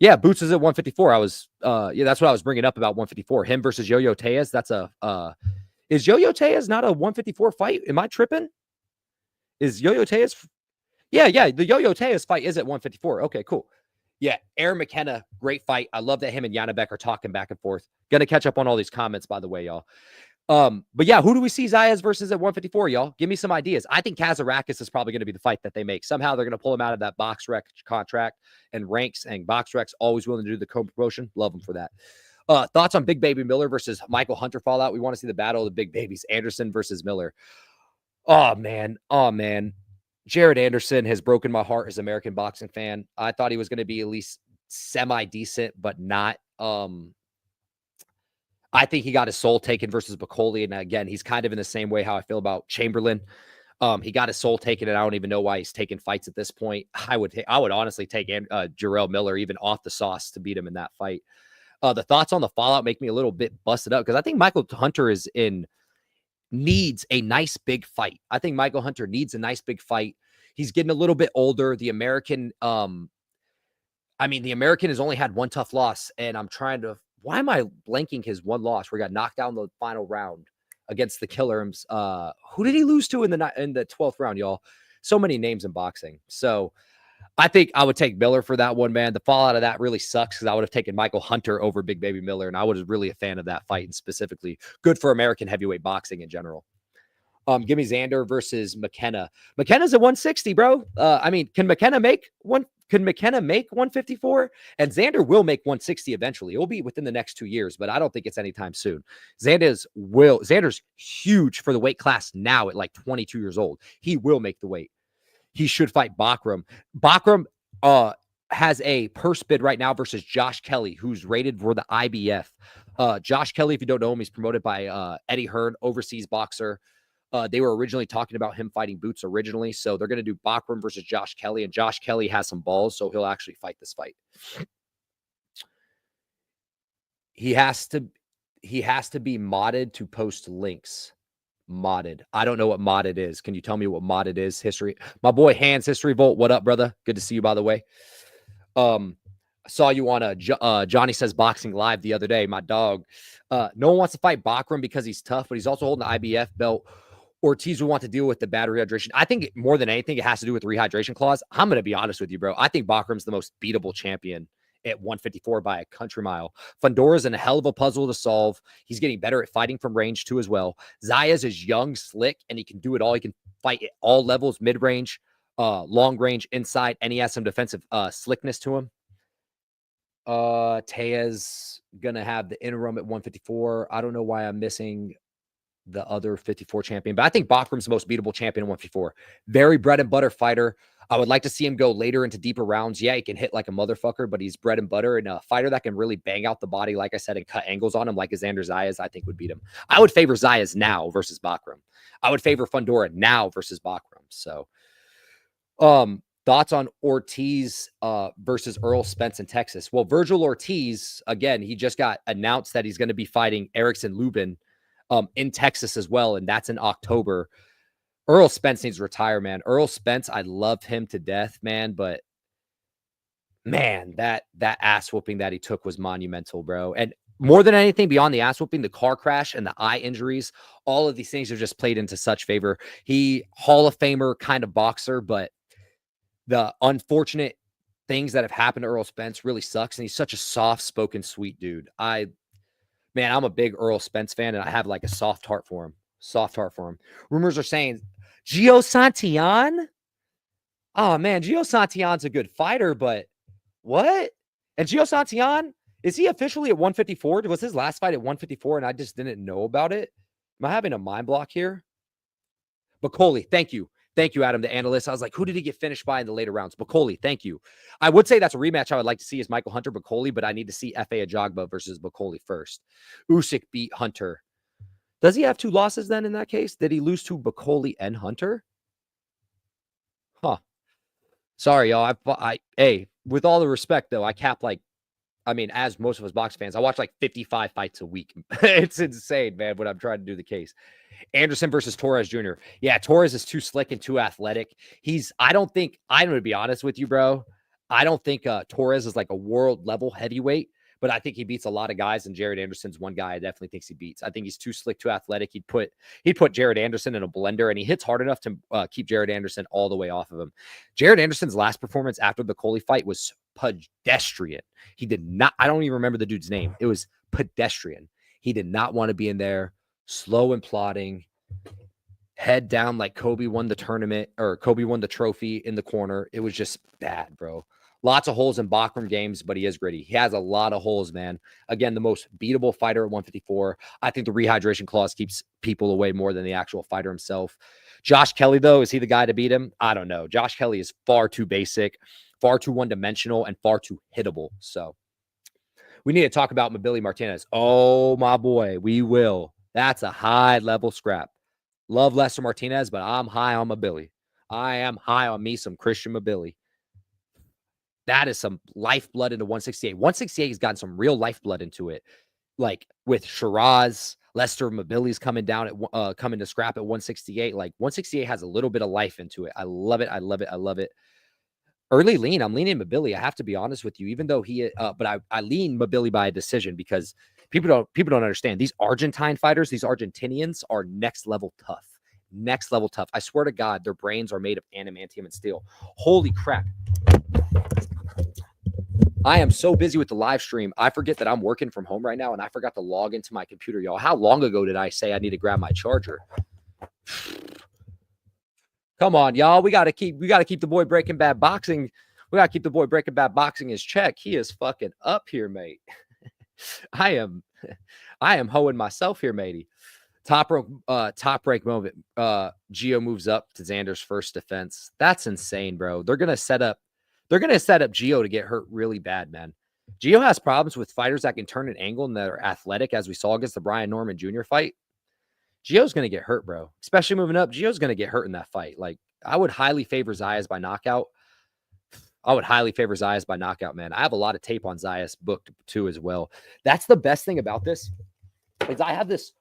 yeah, Boots is at 154. That's what I was bringing up about 154. Him versus Yo-Yo Tejas. That's is Yo-Yo Tejas not a 154 fight? Am I tripping? Is Yo-Yo Tejas? Yeah, the Yo-Yo Tejas fight is at 154. Okay, cool. Yeah, Aaron McKenna, great fight. I love that him and Janabek are talking back and forth. Gonna catch up on all these comments, by the way, y'all. But yeah, who do we see Zayas versus at 154, y'all? Give me some ideas. I think Kazarakis is probably going to be the fight that they make. Somehow they're going to pull him out of that BoxRec contract and ranks, and BoxRec's always willing to do the co-promotion. Love him for that. Thoughts on Big Baby Miller versus Michael Hunter fallout? We want to see the battle of the big babies, Anderson versus Miller. Oh, man. Jared Anderson has broken my heart as an American boxing fan. I thought he was going to be at least semi-decent, but not. I think he got his soul taken versus Bacoli. And again, he's kind of in the same way how I feel about Chamberlain. He got his soul taken, and I don't even know why he's taking fights at this point. I would honestly take Jarrell Miller even off the sauce to beat him in that fight. The thoughts on the fallout make me a little bit busted up because I think Michael Hunter needs a nice big fight. I think Michael Hunter needs a nice big fight. He's getting a little bit older. The American has only had one tough loss, and I'm trying to. Why am I blanking his one loss where he got knocked down in the final round against the Killerms? Who did he lose to in the 12th round, y'all? So many names in boxing. So I think I would take Miller for that one, man. The fallout of that really sucks because I would have taken Michael Hunter over Big Baby Miller, and I was really a fan of that fight, and specifically good for American heavyweight boxing in general. Give me Xander versus McKenna. McKenna's at 160, bro. Can McKenna make 154? And Xander will make 160 eventually. It will be within the next 2 years, but I don't think it's anytime soon. Xander's huge for the weight class now at like 22 years old. He will make the weight. He should fight Bakram. Bakram has a purse bid right now versus Josh Kelly, who's rated for the IBF. Josh Kelly, if you don't know him, he's promoted by Eddie Hearn, overseas boxer. They were originally talking about him fighting Boots originally. So they're going to do Bakram versus Josh Kelly, and Josh Kelly has some balls, so he'll actually fight this fight. He has to be modded to post links. Modded. I don't know what modded is. Can you tell me what modded is? History. My boy Hans History Volt. What up, brother? Good to see you, by the way. Saw you on Johnny Says Boxing Live the other day. My dog. No one wants to fight Bakram because he's tough, but he's also holding the IBF belt. Ortiz would want to deal with the bad rehydration. I think more than anything, it has to do with the rehydration clause. I'm going to be honest with you, bro. I think Bakram's the most beatable champion at 154 by a country mile. Fundora's in a hell of a puzzle to solve. He's getting better at fighting from range too as well. Zayas is young, slick, and he can do it all. He can fight at all levels, mid-range, long range inside, and he has some defensive slickness to him. Tea's gonna have the interim at 154. I don't know why I'm missing the other 54 champion, but I think Bachram's the most beatable champion in 154. Very bread and butter fighter. I would like to see him go later into deeper rounds. Yeah, he can hit like a motherfucker, but he's bread and butter, and a fighter that can really bang out the body, like I said, and cut angles on him, like Xander Zayas, I think would beat him. I would favor Zayas now versus Bachram. I would favor Fundora now versus Bachram. So, thoughts on Ortiz versus Earl Spence in Texas? Well, Virgil Ortiz, again, he just got announced that he's going to be fighting Erickson Lubin in Texas as well, and that's in October. Earl Spence needs to retire, man. Earl Spence, I love him to death, man, but man, that ass whooping that he took was monumental, bro. And more than anything, beyond the ass whooping, the car crash and the eye injuries, all of these things have just played into such favor. He Hall of Famer kind of boxer, but the unfortunate things that have happened to Earl Spence really sucks. And he's such a soft-spoken, sweet dude. Man, I'm a big Earl Spence fan, and I have like a soft heart for him. Soft heart for him. Rumors are saying Gio Santillan. Oh man, Gio Santillan's a good fighter, but what? And Gio Santillan, is he officially at 154? Was his last fight at 154 and I just didn't know about it? Am I having a mind block here? Bacoli, thank you. Thank you, Adam, the analyst. I was like, who did he get finished by in the later rounds? Bacoli, thank you. I would say that's a rematch I would like to see is Michael Hunter Bacoli, but I need to see F.A. Ajagba versus Bacoli first. Usyk beat Hunter. Does he have 2 losses then in that case? Did he lose to Bacoli and Hunter? Huh. Sorry, y'all. Hey, with all the respect, though, I cap as most of us box fans, I watch like 55 fights a week. It's insane, man, when I'm trying to do the case. Anderson versus Torres Jr. Yeah, Torres is too slick and too athletic. I'm going to be honest with you, bro. I don't think Torres is like a world level heavyweight, but I think he beats a lot of guys, and Jared Anderson's one guy I definitely think he beats. I think he's too slick, too athletic. He'd put Jared Anderson in a blender, and he hits hard enough to keep Jared Anderson all the way off of him. Jared Anderson's last performance after the Coley fight was pedestrian. He did not, I don't even remember the dude's name. It was pedestrian. He did not want to be in there, slow and plodding, head down like Kobe won the tournament or Kobe won the trophy in the corner. It was just bad, bro. Lots of holes in Bachram games, but he is gritty. He has a lot of holes, man. Again, the most beatable fighter at 154. I think the rehydration clause keeps people away more than the actual fighter himself. Josh Kelly, though, is he the guy to beat him? I don't know. Josh Kelly is far too basic, far too one-dimensional, and far too hittable. So we need to talk about Mabili Martinez. Oh, my boy, we will. That's a high-level scrap. Love Lester Martinez, but I'm high on Mabili. I am high on me some Christian Mabili. That is some lifeblood into 168. 168 has gotten some real lifeblood into it. Like with Shiraz, Lester Mabili's coming down at coming to scrap at 168. Like 168 has a little bit of life into it. I love it. I love it. I love it. Early lean. I'm leaning Mabili. I have to be honest with you, even though but I lean Mabili by a decision because people don't understand. These Argentine fighters, these Argentinians are next level tough. Next level tough. I swear to God, their brains are made of adamantium and steel. Holy crap. I am so busy with the live stream. I forget that I'm working from home right now, and I forgot to log into my computer, y'all. How long ago did I say I need to grab my charger? Come on, y'all. We gotta keep the boy Breaking Bad boxing. We gotta keep the boy Breaking Bad boxing his check. He is fucking up here, mate. I am hoeing myself here, matey. Top rank moment. Gio moves up to Xander's first defense. That's insane, bro. They're gonna set up Gio to get hurt really bad, man. Gio has problems with fighters that can turn an angle and that are athletic, as we saw against the Brian Norman Jr. fight. Gio's going to get hurt, bro. Especially moving up, Gio's going to get hurt in that fight. Like, I would highly favor Zayas by knockout. Man. I have a lot of tape on Zayas booked too as well. That's the best thing about this is I have this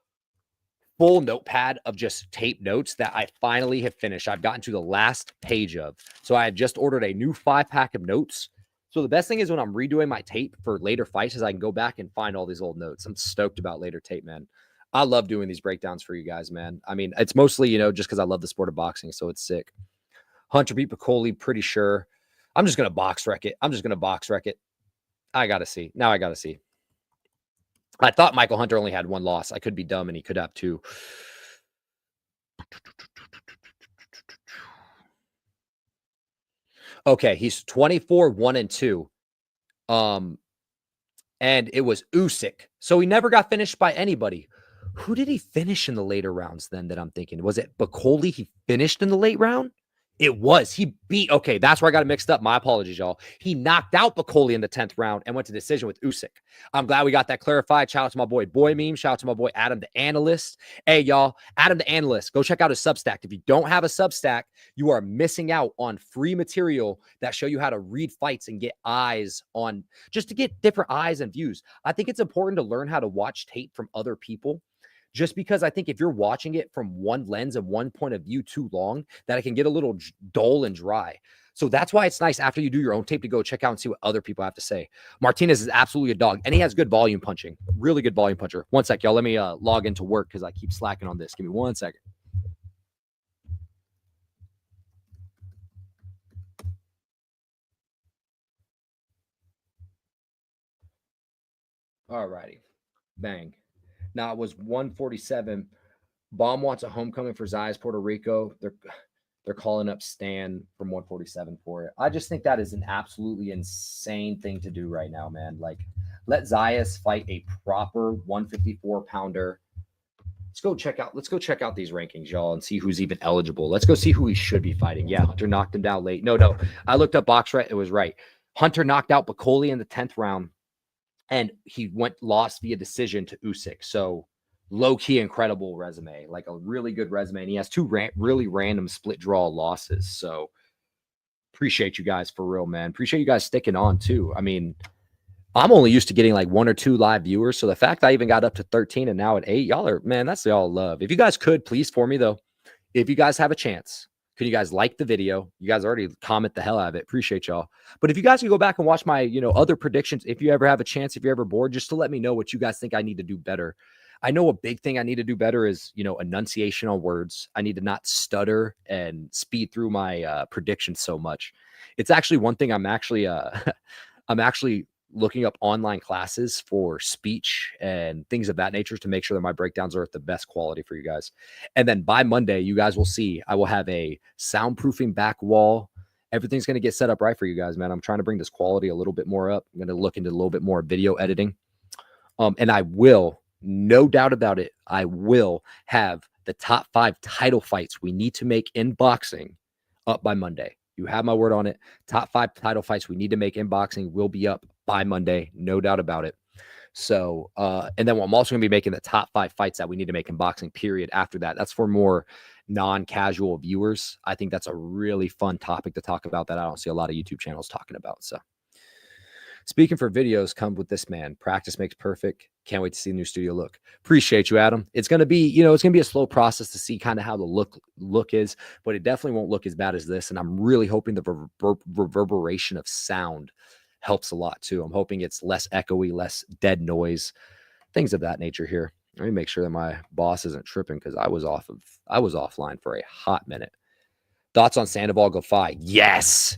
full notepad of just tape notes that I finally have finished. I've gotten to the last page of. So I have just ordered a new 5-pack of notes. So the best thing is when I'm redoing my tape for later fights is I can go back and find all these old notes. I'm stoked about later tape, man. I love doing these breakdowns for you guys, man. I mean, it's mostly, just because I love the sport of boxing, so it's sick. Hunter beat Bacoli, pretty sure. I'm just going to box wreck it. I got to see. Now I got to see. I thought Michael Hunter only had 1 loss. I could be dumb, and he could have 2. Okay, he's 24, 1-2. Um, and it was Usyk. So he never got finished by anybody. Who did he finish in the later rounds then that I'm thinking? Was it Bacoli he finished in the late round? It was. He beat, okay, that's where I got it mixed up. My apologies, y'all. He knocked out Bacoli in the 10th round and went to decision with Usyk. I'm glad we got that clarified. Shout out to my boy Boy Meme. Shout out to my boy Adam the Analyst. Hey, y'all, Adam the Analyst, go check out his Substack. If you don't have a Substack, you are missing out on free material that show you how to read fights and get eyes on, just to get different eyes and views. I think it's important to learn how to watch tape from other people, just because I think if you're watching it from one lens and one point of view too long, that it can get a little dull and dry. So that's why it's nice after you do your own tape to go check out and see what other people have to say. Martinez is absolutely a dog, and he has good volume punching. Really good volume puncher. One sec, y'all. Let me log into work because I keep slacking on this. Give me 1 second. All righty. Bang. Now it was 147. Baum wants a homecoming for Zayas, Puerto Rico. They're calling up Stan from 147 for it. I just think that is an absolutely insane thing to do right now, man. Like, let Zayas fight a proper 154 pounder. Let's go check out these rankings, y'all, and see who's even eligible. Let's go see who he should be fighting. Yeah, Hunter knocked him down late. No. I looked up BoxRec. It was right. Hunter knocked out Bacoli in the 10th round, and he lost via decision to Usyk. So low-key incredible resume, like a really good resume. And he has two really random split draw losses. So appreciate you guys for real, man. Appreciate you guys sticking on too. I mean, I'm only used to getting like 1 or 2 live viewers. So the fact I even got up to 13 and now at 8, y'all are, man, that's y'all love. If you guys could, please, for me though, if you guys have a chance, could you guys like the video? You guys already comment the hell out of it. Appreciate y'all. But if you guys can go back and watch my, other predictions, if you ever have a chance, if you're ever bored, just to let me know what you guys think I need to do better. I know a big thing I need to do better is, enunciation on words. I need to not stutter and speed through my predictions so much. It's actually one thing I'm actually looking up online classes for speech and things of that nature to make sure that my breakdowns are at the best quality for you guys. And then by Monday, you guys will see I will have a soundproofing back wall. Everything's going to get set up right for you guys, man. I'm trying to bring this quality a little bit more up. I'm going to look into a little bit more video editing. And I will, no doubt about it, I will have the top 5 title fights we need to make in boxing up by Monday. You have my word on it. Top 5 title fights we need to make in boxing will be up by Monday, no doubt about it. So, and then I'm also going to be making the top 5 fights that we need to make in boxing, period. After that, that's for more non-casual viewers. I think that's a really fun topic to talk about that I don't see a lot of YouTube channels talking about. So, speaking for videos, come with this, man. Practice makes perfect. Can't wait to see the new studio look. Appreciate you, Adam. It's going to be, it's going to be a slow process to see kind of how the look is, but it definitely won't look as bad as this. And I'm really hoping the reverberation of sound helps a lot too. I'm hoping it's less echoey, less dead noise, things of that nature here. Let me make sure that my boss isn't tripping because I was offline for a hot minute. Thoughts on Sandoval Gafai? Yes.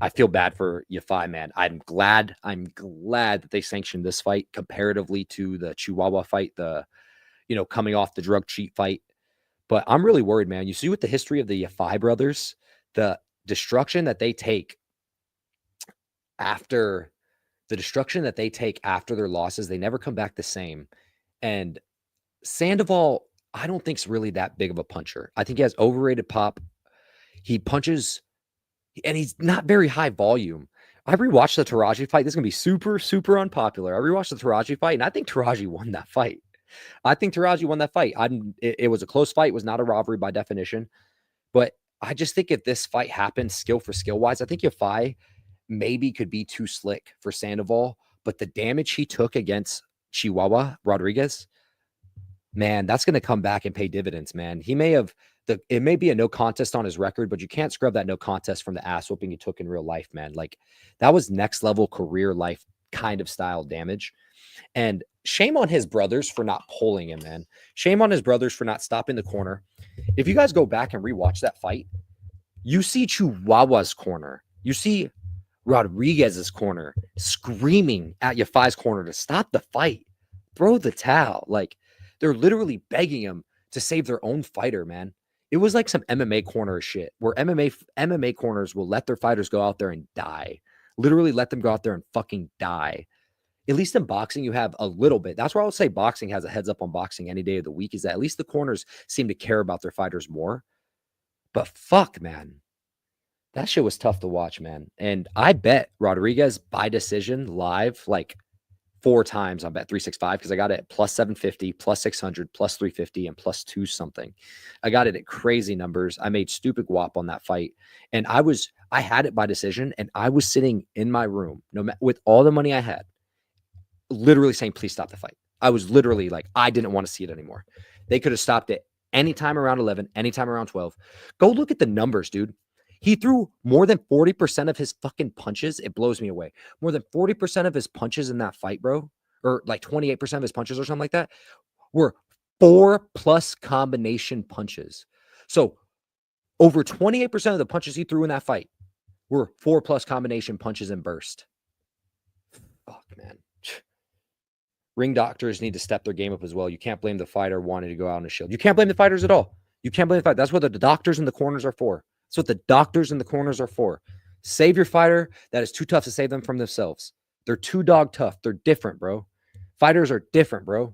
I feel bad for Yafai, man. I'm glad that they sanctioned this fight comparatively to the Chihuahua fight, the, coming off the drug cheat fight. But I'm really worried, man. You see with the history of the Yafai brothers, the destruction that they take after their losses, they never come back the same. And Sandoval, I don't think is really that big of a puncher. I think he has overrated pop. He punches, and he's not very high volume. I rewatched the Taraji fight. This is going to be super, super unpopular. I rewatched the Taraji fight, and I think Taraji won that fight. It was a close fight. It was not a robbery by definition. But I just think if this fight happens skill for skill wise, I think Yafai maybe could be too slick for Sandoval. But the damage he took against Chihuahua Rodriguez, man, that's going to come back and pay dividends, man. It may be a no contest on his record, but you can't scrub that no contest from the ass whooping he took in real life, man. Like, that was next level career life kind of style damage. And shame on his brothers for not pulling him, man. Shame on his brothers for not stopping the corner. If you guys go back and rewatch that fight, you see Chihuahua's corner. You see Rodriguez's corner screaming at Yafai's corner to stop the fight, throw the towel. Like, they're literally begging him to save their own fighter, man. It was like some MMA corner shit where MMA corners will let their fighters go out there and die. Literally let them go out there and fucking die. At least in boxing, you have a little bit. That's where I would say boxing has a heads up on boxing any day of the week, is that at least the corners seem to care about their fighters more. But fuck, man. That shit was tough to watch, man. And I bet Rodriguez by decision live like 4 times on Bet 365 because I got it at plus 750, plus 600, plus 350, and plus 2 something. I got it at crazy numbers. I made stupid guap on that fight. And I had it by decision, and I was sitting in my room with all the money I had, literally saying, please stop the fight. I was literally like, I didn't want to see it anymore. They could have stopped it anytime around 11, anytime around 12. Go look at the numbers, dude. He threw more than 40% of his fucking punches. It blows me away. More than 40% of his punches in that fight, bro, or like 28% of his punches or something like that, were 4+ combination punches. So over 28% of the punches he threw in that fight were 4+ combination punches and burst. Fuck, man. Ring doctors need to step their game up as well. You can't blame the fighter wanting to go out on a shield. You can't blame the fighters at all. You can't blame the fight. That's what the doctors in the corners are for. That's what the doctors in the corners are for. Save your fighter that is too tough to save them from themselves. They're too dog tough. They're different, bro. Fighters are different, bro.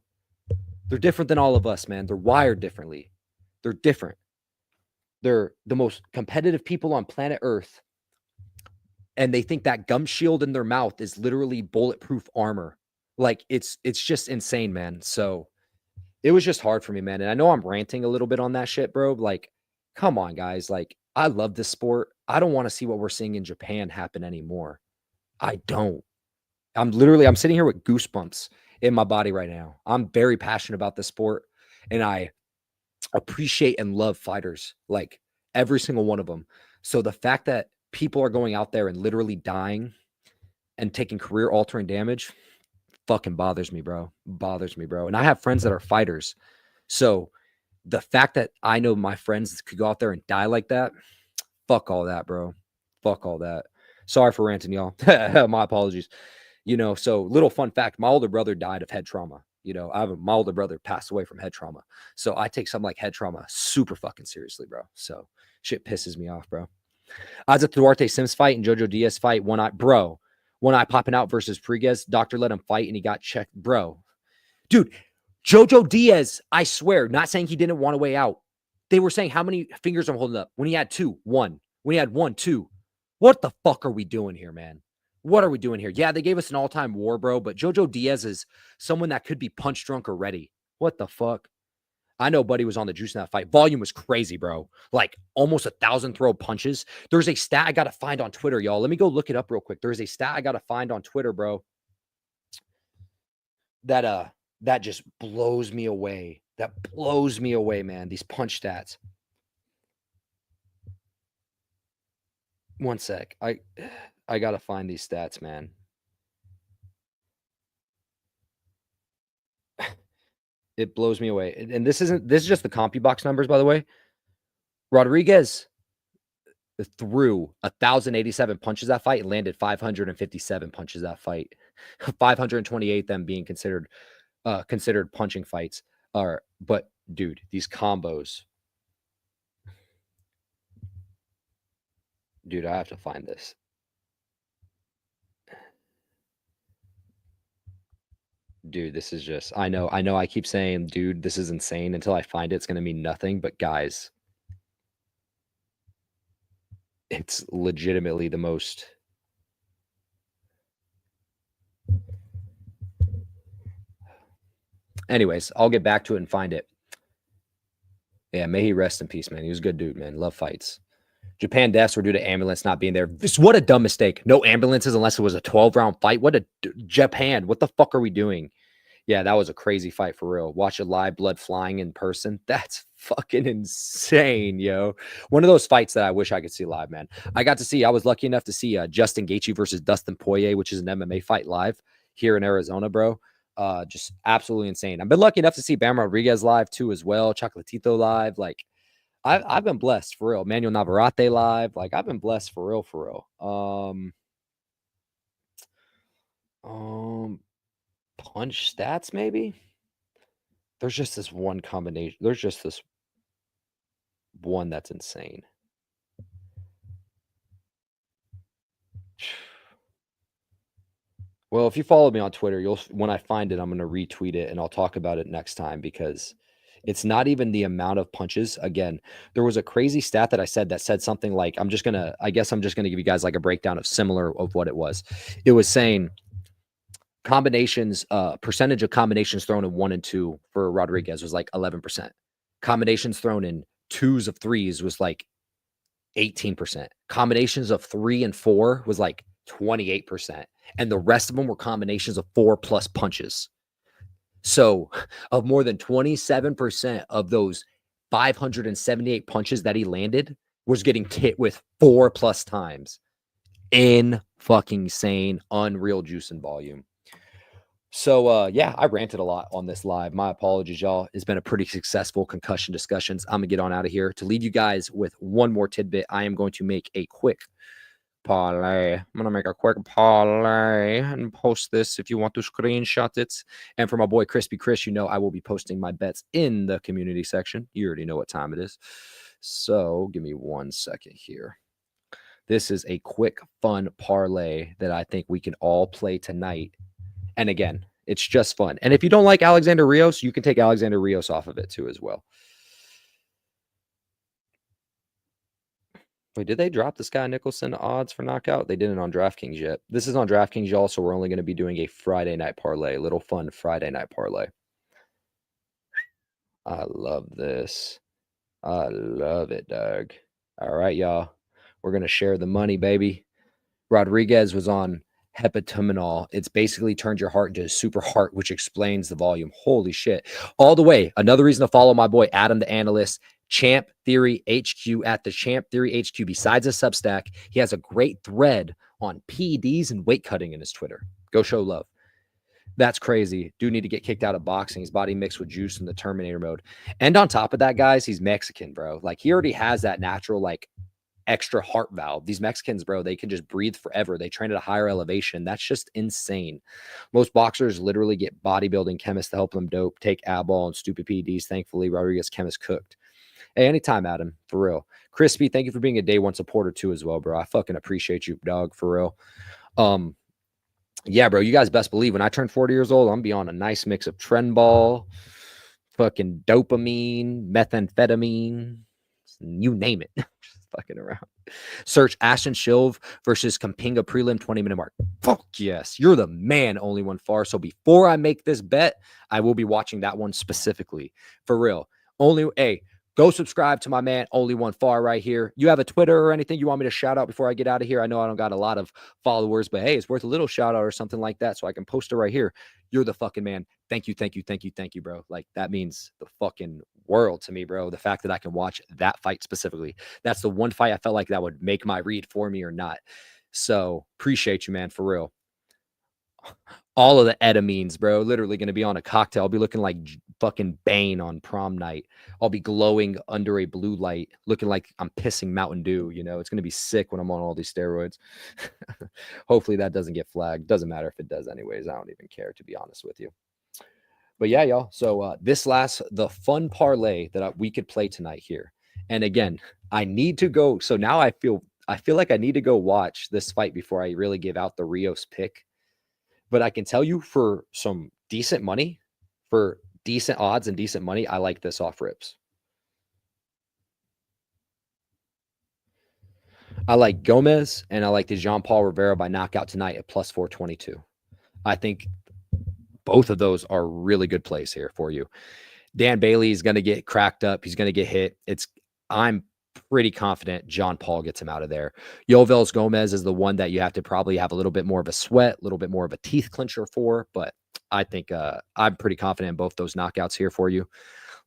They're different than all of us, man. They're wired differently. They're different. They're the most competitive people on planet Earth. And they think that gum shield in their mouth is literally bulletproof armor. Like it's just insane, man. So it was just hard for me, man. And I know I'm ranting a little bit on that shit, bro. Like, come on, guys. Like, I love this sport. I don't want to see what we're seeing in Japan happen anymore. I don't. I'm sitting here with goosebumps in my body right now. I'm very passionate about this sport, and I appreciate and love fighters, like every single one of them. So the fact that people are going out there and literally dying and taking career altering damage fucking bothers me, bro. Bothers me, bro. And I have friends that are fighters. So the fact that I know my friends could go out there and die like that, fuck all that, bro. Fuck all that. Sorry for ranting, y'all. My apologies. So little fun fact, my older brother died of head trauma. My older brother passed away from head trauma. So I take something like head trauma super fucking seriously, bro. So shit pisses me off, bro. Odds of Duarte Sims fight and Jojo Diaz fight, one eye popping out versus Priguez. Doctor let him fight and he got checked. Bro. Dude, Jojo Diaz, I swear, not saying he didn't want a way out. They were saying how many fingers I'm holding up. When he had 2, 1. When he had 1, 2. What the fuck are we doing here, man? What are we doing here? Yeah, they gave us an all-time war, bro, but Jojo Diaz is someone that could be punch drunk already. What the fuck? I know Buddy was on the juice in that fight. Volume was crazy, bro. Like almost 1,000 throw punches. There's a stat I got to find on Twitter, y'all. Let me go look it up real quick. There's a stat I got to find on Twitter, bro. That just blows me away. That blows me away, man. These punch stats. One sec. I got to find these stats, man. It blows me away. And this is just the CompuBox numbers, by the way. Rodriguez threw 1,087 punches that fight and landed 557 punches that fight. 528 them being considered punching fights. But dude, these combos. Dude, I have to find this. Dude, this is just I know I keep saying, dude, this is insane until I find it. It's gonna mean nothing. But guys, it's legitimately the most. Anyways, I'll get back to it and find it. Yeah, may he rest in peace, man. He was a good dude, man. Love fights. Japan deaths were due to ambulance not being there. What a dumb mistake. No ambulances unless it was a 12-round fight. Japan. What the fuck are we doing? Yeah, that was a crazy fight for real. Watch it live, blood flying in person. That's fucking insane, yo. One of those fights that I wish I could see live, man. I was lucky enough to see Justin Gaethje versus Dustin Poirier, which is an MMA fight live here in Arizona, bro. Just absolutely insane. I've been lucky enough to see Bam Rodriguez live too as well. Chocolatito live. Like, I've been blessed for real. Manuel Navarrete live. Like, I've been blessed for real, for real. Punch stats, maybe? There's just this one combination. There's just this one that's insane. Well, if you follow me on Twitter, when I find it, I'm going to retweet it and I'll talk about it next time because it's not even the amount of punches. Again, there was a crazy stat that I said that said something like, I guess I'm just going to give you guys like a breakdown of similar of what it was. It was saying combinations, percentage of combinations thrown in 1 and 2 for Rodriguez was like 11%. Combinations thrown in 2s of 3s was like 18%. Combinations of 3 and 4 was like 28%. And the rest of them were combinations of 4+ punches. So, of more than 27% of those 578 punches that he landed was getting hit with 4+ times. In fucking insane, unreal juice and volume. So, yeah, I ranted a lot on this live. My apologies, y'all. It's been a pretty successful concussion discussions. I'm going to get on out of here. To leave you guys with one more tidbit, I am going to make a quick parlay. I'm going to make a quick parlay and post this if you want to screenshot it. And for my boy Crispy Chris, you know I will be posting my bets in the community section. You already know what time it is. So, give me 1 second here. This is a quick, fun parlay that I think we can all play tonight. And again, it's just fun. And if you don't like Alexander Rios, you can take Alexander Rios off of it too as well. Wait, did they drop this guy Nicholson odds for knockout? They didn't on DraftKings yet. This is on DraftKings, y'all, so we're only going to be doing a Friday night parlay, little fun Friday night parlay. I love this. I love it, Doug. All right, y'all. We're going to share the money, baby. Rodriguez was on hepatiminol. It's basically turned your heart into a super heart, which explains the volume. Holy shit. All the way. Another reason to follow my boy Adam the Analyst, Champ Theory HQ at the Champ Theory HQ. Besides a Substack, he has a great thread on PEDs and weight cutting in his Twitter. Go show love. That's crazy. Dude need to get kicked out of boxing. His body mixed with juice in the Terminator mode. And on top of that, guys, he's Mexican, bro. Like he already has that natural, like, extra heart valve. These Mexicans, bro, they can just breathe forever. They train at a higher elevation. That's just insane. Most boxers literally get bodybuilding chemists to help them dope, take Adball and stupid PEDs. Thankfully, Rodriguez chemist cooked. Hey, anytime, Adam, for real. Crispy, thank you for being a day one supporter too as well, bro. I fucking appreciate you, dog, for real. Yeah, bro, you guys best believe when I turn 40 years old, I'm gonna be on a nice mix of Trenball, fucking dopamine, methamphetamine, you name it. Fucking around. Search Ashton Shilv versus Campinga prelim 20-minute mark. Fuck yes. You're the man, only one far. So before I make this bet, I will be watching that one specifically. For real. Go subscribe to my man, Only One Far right here. You have a Twitter or anything you want me to shout out before I get out of here? I know I don't got a lot of followers, but hey, it's worth a little shout out or something like that so I can post it right here. You're the fucking man. Thank you, bro. Like, that means the fucking world to me, bro. The fact that I can watch that fight specifically. That's the one fight I felt like that would make my read for me or not. So appreciate you, man, for real. All of the etamines, bro. Literally going to be on a cocktail. I'll be looking like fucking Bane on prom night. I'll be glowing under a blue light, looking like I'm pissing Mountain Dew. You know, it's going to be sick when I'm on all these steroids. Hopefully that doesn't get flagged. Doesn't matter if it does anyways. I don't even care, to be honest with you. But yeah, y'all. So the fun parlay that we could play tonight here. And again, I need to go. So now I feel like I need to go watch this fight before I really give out the Rios pick. But I can tell you, for some decent money, for decent odds and decent money, I like this off rips. I like Gomez and I like the Jean-Paul Rivera by knockout tonight at plus 422. I think both of those are really good plays here for you. Dan Bailey is going to get cracked up. He's going to get hit. I'm pretty confident John Paul gets him out of there. Yovel's Gomez is the one that you have to probably have a little bit more of a sweat, a little bit more of a teeth clincher for, but I think I'm pretty confident in both those knockouts here for you.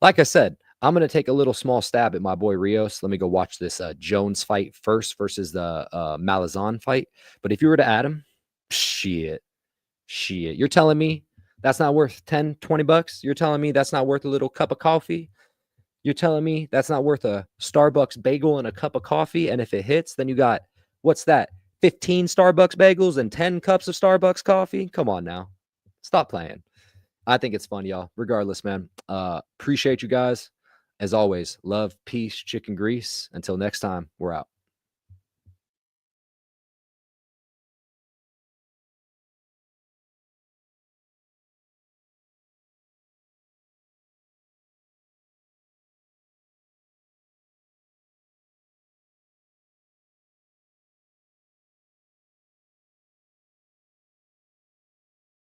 Like I said, I'm going to take a little small stab at my boy Rios. Let me go watch this Jones fight first versus the Malazan fight. But if you were to add him, shit. You're telling me that's not worth 10, 20 bucks? You're telling me that's not worth a little cup of coffee? You're telling me that's not worth a Starbucks bagel and a cup of coffee? And if it hits, then you got, what's that? 15 Starbucks bagels and 10 cups of Starbucks coffee? Come on now. Stop playing. I think it's fun, y'all. Regardless, man. Appreciate you guys. As always, love, peace, chicken grease. Until next time, we're out.